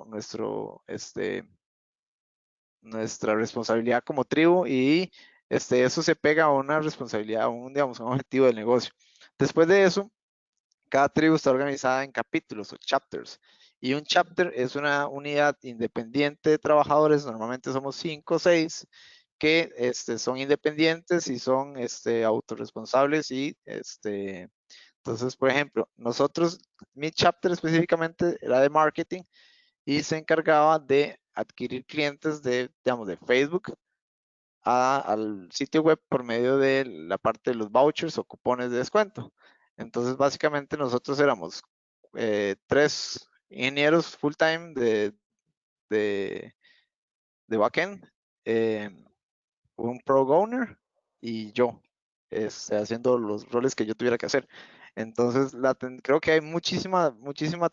responsabilidad como tribu y eso se pega a una responsabilidad, digamos, a un objetivo del negocio. Después de eso, cada tribu está organizada en capítulos o chapters. Y un chapter es una unidad independiente de trabajadores, normalmente somos 5 o 6, que son independientes y son autorresponsables y entonces, por ejemplo, mi chapter específicamente era de marketing y se encargaba de adquirir clientes digamos, de Facebook al sitio web por medio de la parte de los vouchers o cupones de descuento. Entonces, básicamente nosotros éramos 3 ingenieros full time de backend, eh, un pro owner y yo, haciendo los roles que yo tuviera que hacer. Entonces, creo que hay muchísima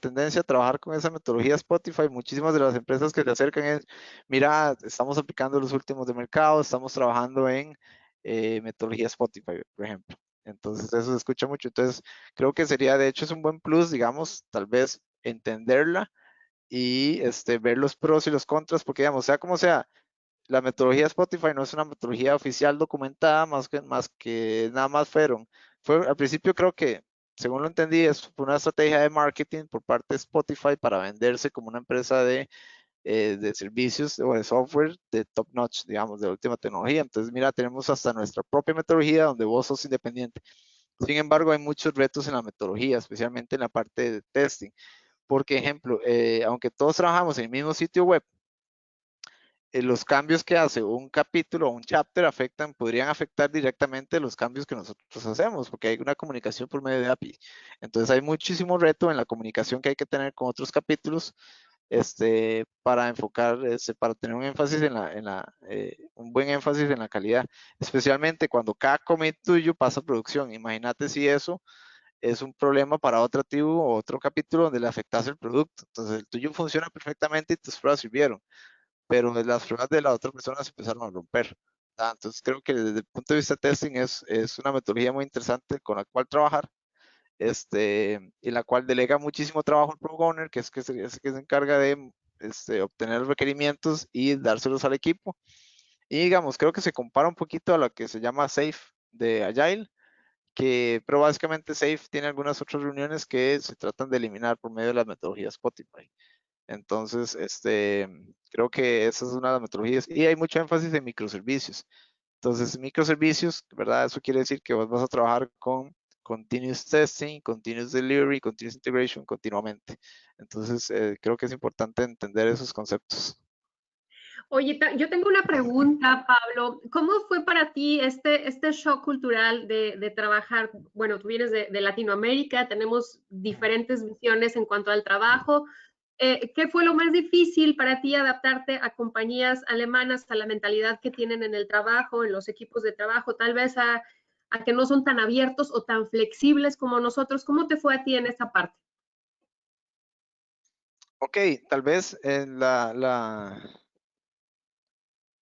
tendencia a trabajar con esa metodología Spotify. Muchísimas de las empresas que se acercan es, mira, estamos aplicando los últimos de mercado, estamos trabajando en metodología Spotify, por ejemplo. Entonces, eso se escucha mucho. Entonces, creo que sería, de hecho, es un buen plus, digamos, tal vez entenderla y ver los pros y los contras, porque, digamos, sea como sea, la metodología Spotify no es una metodología oficial documentada, más que nada más al principio creo que, según lo entendí, fue una estrategia de marketing por parte de Spotify para venderse como una empresa de servicios o de software de top notch, digamos, de última tecnología. Entonces, mira, tenemos hasta nuestra propia metodología donde vos sos independiente. Sin embargo, hay muchos retos en la metodología, especialmente en la parte de testing. Porque, ejemplo, aunque todos trabajamos en el mismo sitio web, los cambios que hace un capítulo o un chapter podrían afectar directamente los cambios que nosotros hacemos, porque hay una comunicación por medio de API. Entonces hay muchísimo reto en la comunicación que hay que tener con otros capítulos, para enfocar, para tener un énfasis un buen énfasis en la calidad, especialmente cuando cada commit tuyo pasa a producción. Imagínate si eso es un problema para otra tribu o otro capítulo donde le afectase el producto. Entonces el tuyo funciona perfectamente y tus pruebas sirvieron, pero las pruebas de la otra persona se empezaron a romper. Entonces creo que desde el punto de vista de testing es una metodología muy interesante con la cual trabajar, y la cual delega muchísimo trabajo al Product Owner, es que se encarga de obtener requerimientos y dárselos al equipo. Y digamos, creo que se compara un poquito a lo que se llama SAFe de Agile, pero básicamente SAFe tiene algunas otras reuniones que se tratan de eliminar por medio de la metodología Spotify. Entonces, creo que esa es una de las metodologías y hay mucho énfasis en microservicios. Entonces, microservicios, ¿verdad? Eso quiere decir que vos vas a trabajar con continuous testing, continuous delivery, continuous integration continuamente. Entonces, creo que es importante entender esos conceptos. Oye, yo tengo una pregunta, Pablo. ¿Cómo fue para ti este shock cultural de trabajar? Bueno, tú vienes de Latinoamérica, tenemos diferentes visiones en cuanto al trabajo. ¿qué fue lo más difícil para ti adaptarte a compañías alemanas, a la mentalidad que tienen en el trabajo, en los equipos de trabajo, tal vez a que no son tan abiertos o tan flexibles como nosotros? ¿Cómo te fue a ti en esa parte? Ok, tal vez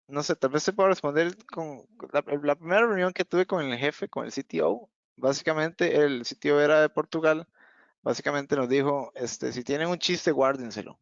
no sé, tal vez se pueda responder con la primera reunión que tuve con el jefe, con el CTO. Básicamente, el CTO era de Portugal. Básicamente nos dijo, si tienen un chiste, guárdenselo.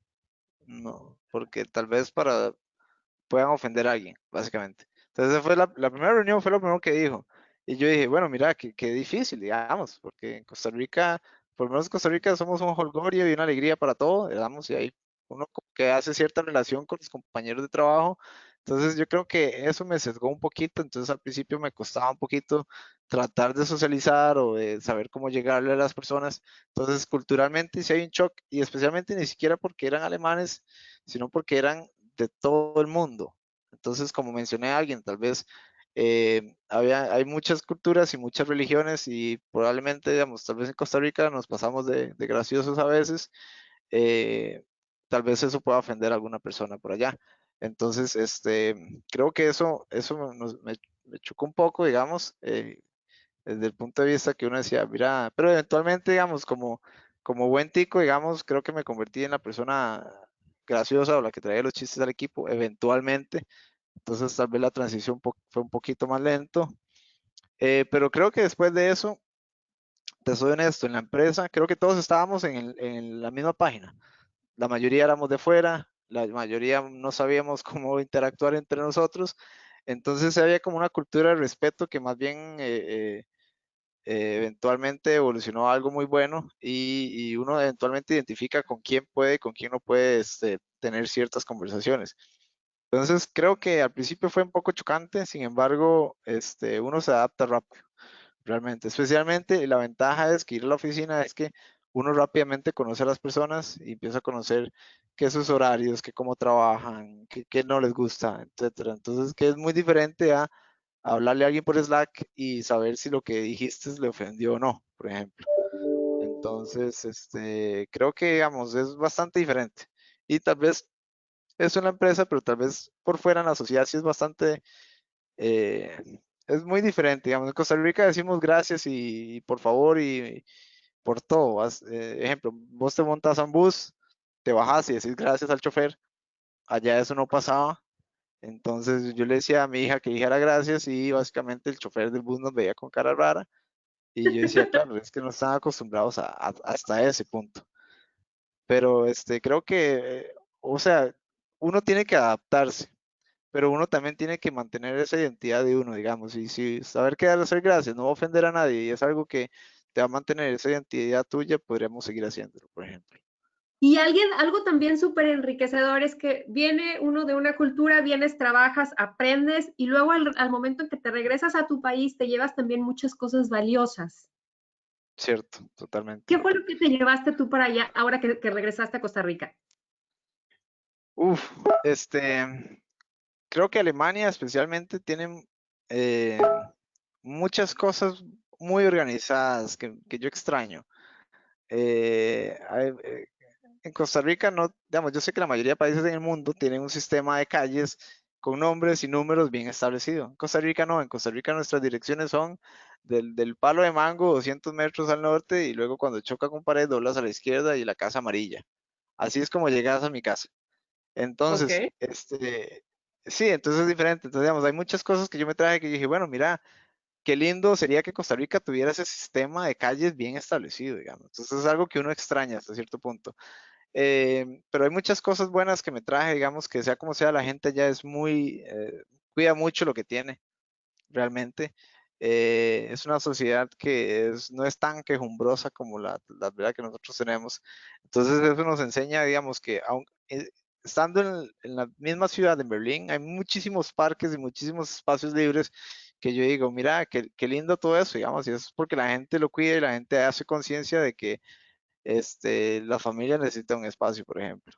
No, porque tal vez puedan ofender a alguien, básicamente. Entonces, esa fue la primera reunión, fue lo primero que dijo. Y yo dije, bueno, mira, qué difícil, digamos, porque en Costa Rica, por lo menos en Costa Rica somos un holgorio y una alegría para todo, digamos, y ahí uno como que hace cierta relación con los compañeros de trabajo. Entonces, yo creo que eso me sesgó un poquito, entonces al principio me costaba un poquito tratar de socializar o de saber cómo llegarle a las personas. Entonces, culturalmente sí hay un shock, y especialmente ni siquiera porque eran alemanes, sino porque eran de todo el mundo. Entonces, como mencioné a alguien, tal vez hay muchas culturas y muchas religiones, y probablemente, digamos, tal vez en Costa Rica nos pasamos de graciosos a veces. eh, Tal vez eso pueda ofender a alguna persona por allá. Entonces, creo que eso me chocó un poco, digamos, desde el punto de vista que uno decía, mira, pero eventualmente, digamos, como buen tico, digamos, creo que me convertí en la persona graciosa o la que traía los chistes al equipo, eventualmente. Entonces, tal vez la transición fue un poquito más lento. Pero creo que después de eso, te soy honesto, en la empresa, creo que todos estábamos en la misma página. La mayoría éramos de fuera, la mayoría no sabíamos cómo interactuar entre nosotros. Entonces había como una cultura de respeto que más bien eventualmente evolucionó a algo muy bueno, y uno eventualmente identifica con quién puede y con quién no puede tener ciertas conversaciones. Entonces creo que al principio fue un poco chocante, sin embargo, uno se adapta rápido, realmente. Especialmente la ventaja es que ir a la oficina es que uno rápidamente conoce a las personas y empieza a conocer qué sus horarios, qué cómo trabajan, qué no les gusta, etcétera. Entonces, que es muy diferente a hablarle a alguien por Slack y saber si lo que dijiste le ofendió o no, por ejemplo. Entonces, creo que, digamos, es bastante diferente. Y tal vez eso en la empresa, pero tal vez por fuera en la sociedad sí es bastante, eh, es muy diferente. Digamos, en Costa Rica decimos gracias y por favor y por todo. Ejemplo, vos te montas a un bus, te bajas y decís gracias al chofer. Allá eso no pasaba. Entonces yo le decía a mi hija que dijera gracias, y básicamente el chofer del bus nos veía con cara rara, y yo decía, claro, es que no están acostumbrados hasta ese punto. Pero creo que, o sea, uno tiene que adaptarse, pero uno también tiene que mantener esa identidad de uno, digamos, y si saber qué hacer gracias no va a ofender a nadie y es algo que te va a mantener esa identidad tuya, podríamos seguir haciéndolo, por ejemplo. Y algo también súper enriquecedor es que viene uno de una cultura, vienes, trabajas, aprendes y luego al momento en que te regresas a tu país te llevas también muchas cosas valiosas. Cierto, totalmente. ¿Qué fue lo que te llevaste tú para allá ahora que regresaste a Costa Rica? Uf, creo que Alemania especialmente tiene muchas cosas muy organizadas que yo extraño. En Costa Rica no, digamos, yo sé que la mayoría de países en el mundo tienen un sistema de calles con nombres y números bien establecido. En Costa Rica no, en Costa Rica nuestras direcciones son del palo de mango 200 metros al norte, y luego cuando choca con pared doblas a la izquierda y la casa amarilla. Así es como llegas a mi casa. Ok. Entonces, sí, entonces es diferente. Entonces, digamos, hay muchas cosas que yo me traje que dije, bueno, mira, qué lindo sería que Costa Rica tuviera ese sistema de calles bien establecido, digamos. Entonces es algo que uno extraña hasta cierto punto. Pero hay muchas cosas buenas que me traje, digamos, que sea como sea, la gente ya es cuida mucho lo que tiene, realmente. Es una sociedad que no es tan quejumbrosa como la verdad que nosotros tenemos. Entonces eso nos enseña, digamos, que estando en la misma ciudad, en Berlín, hay muchísimos parques y muchísimos espacios libres que yo digo, mira, qué lindo todo eso, digamos, y eso es porque la gente lo cuida y la gente hace conciencia de que la familia necesita un espacio, por ejemplo.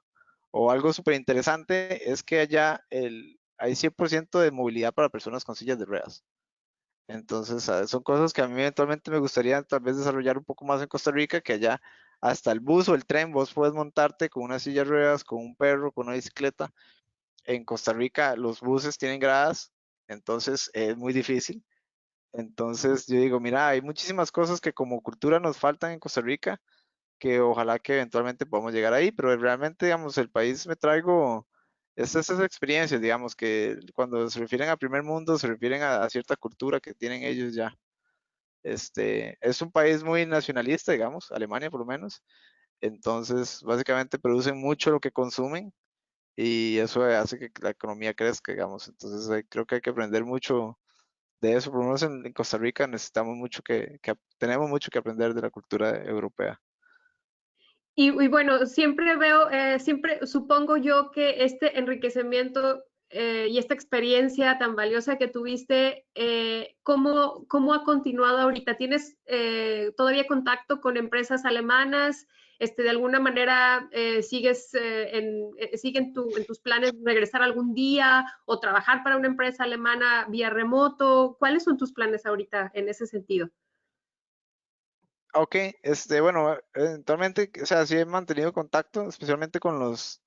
O algo súper interesante es que allá hay 100% de movilidad para personas con sillas de ruedas. Entonces, son cosas que a mí eventualmente me gustaría tal vez desarrollar un poco más en Costa Rica, que allá hasta el bus o el tren, vos puedes montarte con una silla de ruedas, con un perro, con una bicicleta. En Costa Rica los buses tienen gradas, entonces es muy difícil. Entonces yo digo, mira, hay muchísimas cosas que como cultura nos faltan en Costa Rica, que ojalá que eventualmente podamos llegar ahí, pero realmente, digamos, el país me traigo esas experiencias, digamos, que cuando se refieren a primer mundo, se refieren a cierta cultura que tienen ellos ya. Es un país muy nacionalista, digamos, Alemania por lo menos. Entonces, básicamente producen mucho lo que consumen y eso hace que la economía crezca, digamos. Entonces, creo que hay que aprender mucho de eso. Por lo menos en Costa Rica necesitamos mucho tenemos mucho que aprender de la cultura europea. Y bueno, siempre veo, siempre supongo yo que este enriquecimiento y esta experiencia tan valiosa que tuviste, ¿cómo ha continuado ahorita? ¿Tienes todavía contacto con empresas alemanas? ¿De alguna manera sigue en tus planes regresar algún día o trabajar para una empresa alemana vía remoto? ¿Cuáles son tus planes ahorita en ese sentido? Ok, bueno, eventualmente, o sea, sí he mantenido contacto, especialmente con los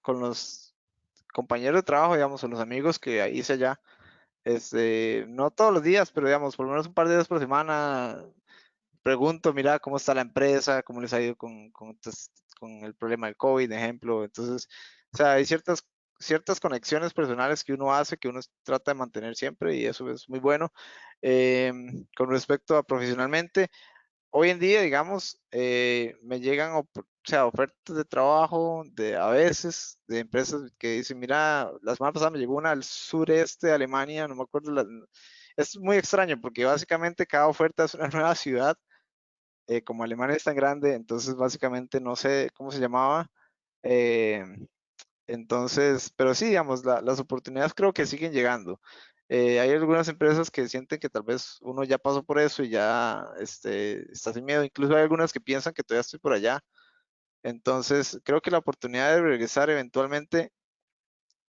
compañeros de trabajo, digamos, o los amigos que hice allá. No todos los días, pero digamos, por lo menos un par de días por semana, pregunto, mira, cómo está la empresa, cómo les ha ido con el problema del COVID, ejemplo. Entonces, o sea, hay ciertas conexiones personales que uno hace, que uno trata de mantener siempre y eso es muy bueno. Con respecto a profesionalmente, hoy en día, digamos, me llegan o sea, ofertas de trabajo a veces de empresas que dicen, mira, la semana pasada me llegó una al sureste de Alemania, no me acuerdo, es muy extraño porque básicamente cada oferta es una nueva ciudad, como Alemania es tan grande, entonces básicamente no sé cómo se llamaba, eh, entonces, pero sí, digamos, las oportunidades creo que siguen llegando. Hay algunas empresas que sienten que tal vez uno ya pasó por eso y ya está sin miedo. Incluso hay algunas que piensan que todavía estoy por allá. Entonces, creo que la oportunidad de regresar eventualmente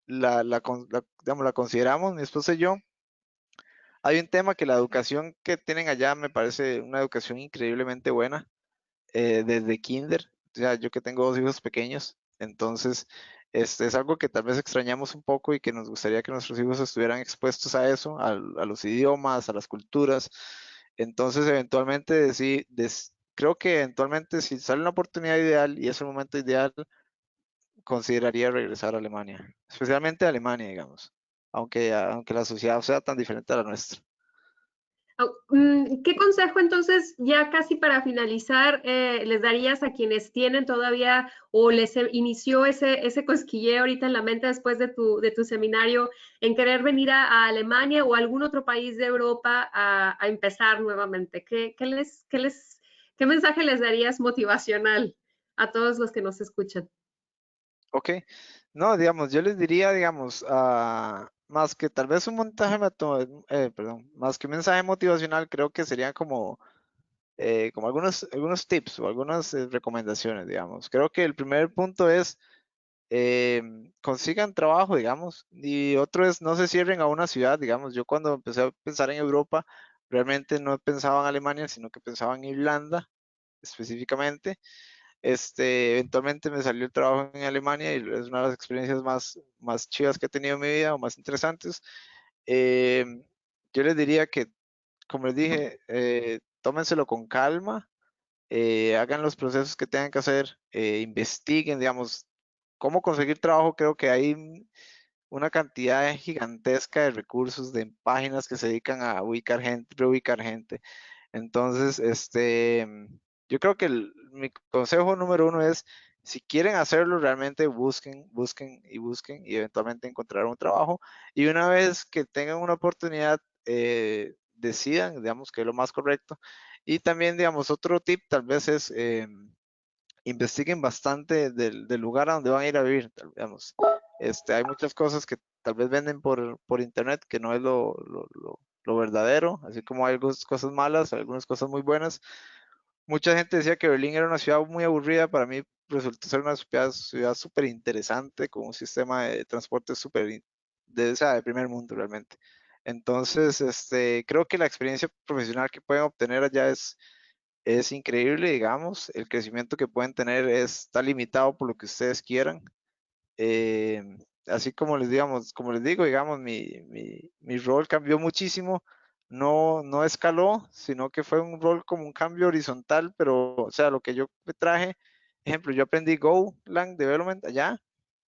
digamos, la consideramos, mi esposa y yo. Hay un tema que la educación que tienen allá me parece una educación increíblemente buena, desde kinder. O sea, yo que tengo dos hijos pequeños, entonces es algo que tal vez extrañamos un poco y que nos gustaría que nuestros hijos estuvieran expuestos a eso, a los idiomas, a las culturas. Entonces, eventualmente, sí, creo que eventualmente si sale una oportunidad ideal y es el momento ideal, consideraría regresar a Alemania, especialmente a Alemania, digamos, aunque la sociedad sea tan diferente a la nuestra. ¿Qué consejo entonces, ya casi para finalizar, les darías a quienes tienen todavía o les inició ese cosquilleo ahorita en la mente después de tu seminario en querer venir a Alemania o a algún otro país de Europa a empezar nuevamente? ¿Qué mensaje les darías motivacional a todos los que nos escuchan? Ok, no, digamos, yo les diría, digamos, más que tal vez un perdón, más que un mensaje motivacional, creo que serían como algunos tips o algunas recomendaciones, digamos. Creo que el primer punto es consigan trabajo, digamos, y otro es no se cierren a una ciudad, digamos. Yo cuando empecé a pensar en Europa, realmente no pensaba en Alemania, sino que pensaba en Irlanda específicamente. Eventualmente me salió el trabajo en Alemania y es una de las experiencias más chivas que he tenido en mi vida o más interesantes. Eh, yo les diría que, como les dije, tómenselo con calma, hagan los procesos que tengan que hacer, investiguen, digamos, cómo conseguir trabajo. Creo que hay una cantidad gigantesca de recursos, de páginas que se dedican a ubicar gente, reubicar gente. Entonces, yo creo que mi consejo número uno es, si quieren hacerlo, realmente busquen, busquen y busquen y eventualmente encontrar un trabajo. Y una vez que tengan una oportunidad, decidan, digamos, que es lo más correcto. Y también, digamos, otro tip tal vez es investiguen bastante del lugar a donde van a ir a vivir, digamos. Hay muchas cosas que tal vez venden por internet que no es lo verdadero, así como hay algunas cosas malas, algunas cosas muy buenas. Mucha gente decía que Berlín era una ciudad muy aburrida, para mí resultó ser una ciudad súper interesante, con un sistema de transporte o sea, de primer mundo realmente. Entonces, creo que la experiencia profesional que pueden obtener allá es increíble, digamos, el crecimiento que pueden tener está limitado por lo que ustedes quieran. Así como como les digo, digamos, mi rol cambió muchísimo, no escaló, sino que fue un rol como un cambio horizontal, pero, o sea, lo que yo me traje, ejemplo, yo aprendí Golang Development allá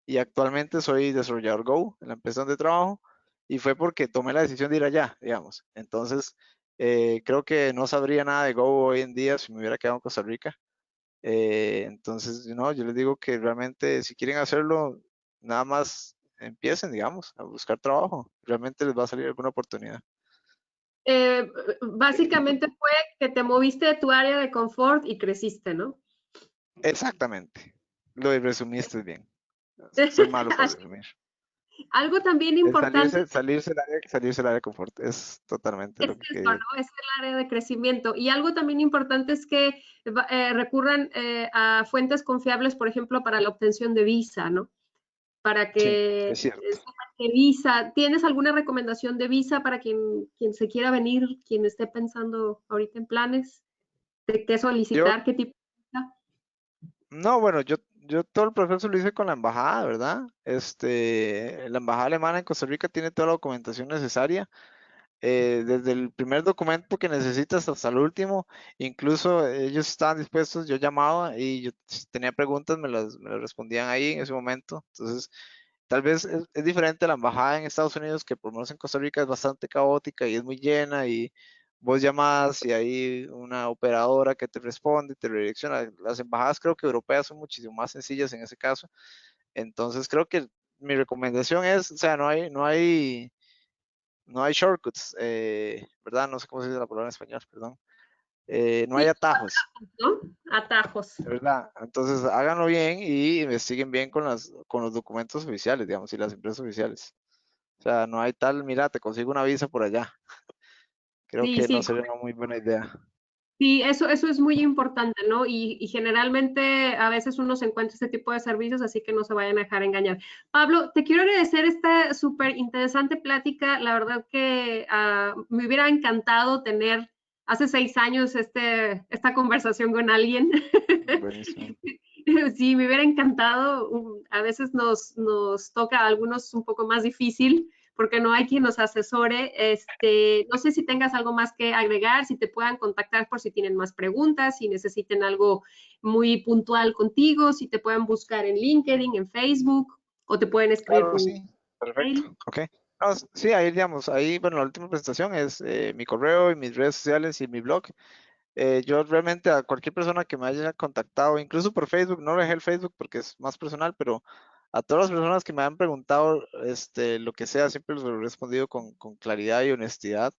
y actualmente soy desarrollador Go en la empresa donde trabajo y fue porque tomé la decisión de ir allá, digamos. Entonces, creo que no sabría nada de Go hoy en día si me hubiera quedado en Costa Rica. Entonces, no, yo les digo que realmente si quieren hacerlo, nada más empiecen, digamos, a buscar trabajo. Realmente les va a salir alguna oportunidad. Básicamente fue que te moviste de tu área de confort y creciste, ¿no? Exactamente. Lo resumiste bien. Soy malo para resumir. Algo también Es importante salirse del área de confort. Es totalmente es lo que eso, quería decir. ¿no? Es el área de crecimiento. Y algo también importante es que recurran a fuentes confiables, por ejemplo, para la obtención de visa, ¿no? Para Sí, que es cierto. sepan que visa, ¿tienes alguna recomendación de visa para quien se quiera venir, quien esté pensando ahorita en planes de qué Yo, solicitar, qué tipo de visa? no, bueno, yo todo el proceso lo hice con la embajada, ¿verdad? La embajada alemana en Costa Rica tiene toda la documentación necesaria. Desde el primer documento que necesitas hasta el último, incluso ellos estaban dispuestos, yo llamaba y yo si tenía preguntas, me las respondían ahí en ese momento. Entonces, tal vez es diferente a la embajada en Estados Unidos, que por lo menos en Costa Rica es bastante caótica y es muy llena y vos llamas y hay una operadora que te responde, te redirecciona. Las embajadas creo que europeas son muchísimo más sencillas en ese caso. Entonces, creo que mi recomendación es, o sea, no hay shortcuts, ¿verdad? No sé cómo se dice la palabra en español, perdón. No Sí, hay atajos, ¿no? Atajos. ¿verdad? Entonces háganlo bien y investiguen bien con los documentos oficiales, digamos, y las empresas oficiales. O sea, no hay tal, mira, te consigo una visa por allá. Creo Sí, que no sí, sería una muy buena idea. sí, eso es muy importante, ¿no? Y generalmente a veces uno se encuentra este tipo de servicios, así que no se vayan a dejar engañar. Pablo, te quiero agradecer esta súper interesante plática. La verdad que me hubiera encantado tener hace 6 años esta conversación con alguien. Buenísimo. Sí, me hubiera encantado. A veces nos toca a algunos un poco más difícil porque no hay quien nos asesore. No sé si tengas algo más que agregar, si te puedan contactar por si tienen más preguntas, si necesiten algo muy puntual contigo, si te pueden buscar en LinkedIn, en Facebook, o te pueden escribir Claro, por sí, perfecto. mail. Ok. No, sí, ahí digamos, ahí, bueno, la última presentación es mi correo y mis redes sociales y mi blog. Yo realmente a cualquier persona que me haya contactado, incluso por Facebook, no dejé el Facebook porque es más personal, pero a todas las personas que me han preguntado, lo que sea, siempre les he respondido con claridad y honestidad.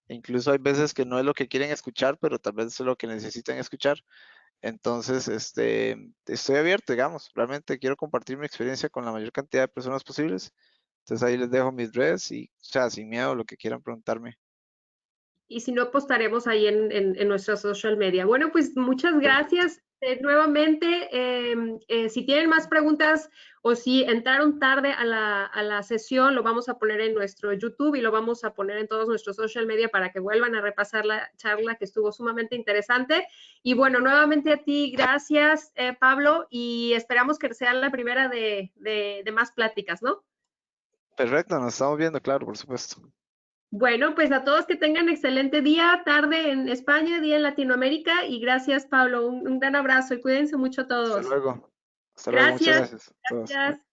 Incluso hay veces que no es lo que quieren escuchar, pero tal vez es lo que necesitan escuchar. Entonces, estoy abierto, digamos. Realmente quiero compartir mi experiencia con la mayor cantidad de personas posibles. Entonces ahí les dejo mis redes y, o sea, sin miedo, lo que quieran preguntarme. Y si no, postaremos ahí en nuestra social media. Bueno, pues muchas Perfecto. gracias nuevamente. Si tienen más preguntas o si entraron tarde a la sesión, lo vamos a poner en nuestro YouTube y lo vamos a poner en todos nuestros social media para que vuelvan a repasar la charla que estuvo sumamente interesante. Y bueno, nuevamente a ti, gracias, Pablo, y esperamos que sea la primera de más pláticas, ¿no? Perfecto, nos estamos viendo, claro, por supuesto. Bueno, pues a todos que tengan excelente día, tarde en España, día en Latinoamérica y gracias Pablo, un gran abrazo y cuídense mucho Hasta todos. luego. Hasta luego, muchas Gracias, gracias a todos. Bye. gracias.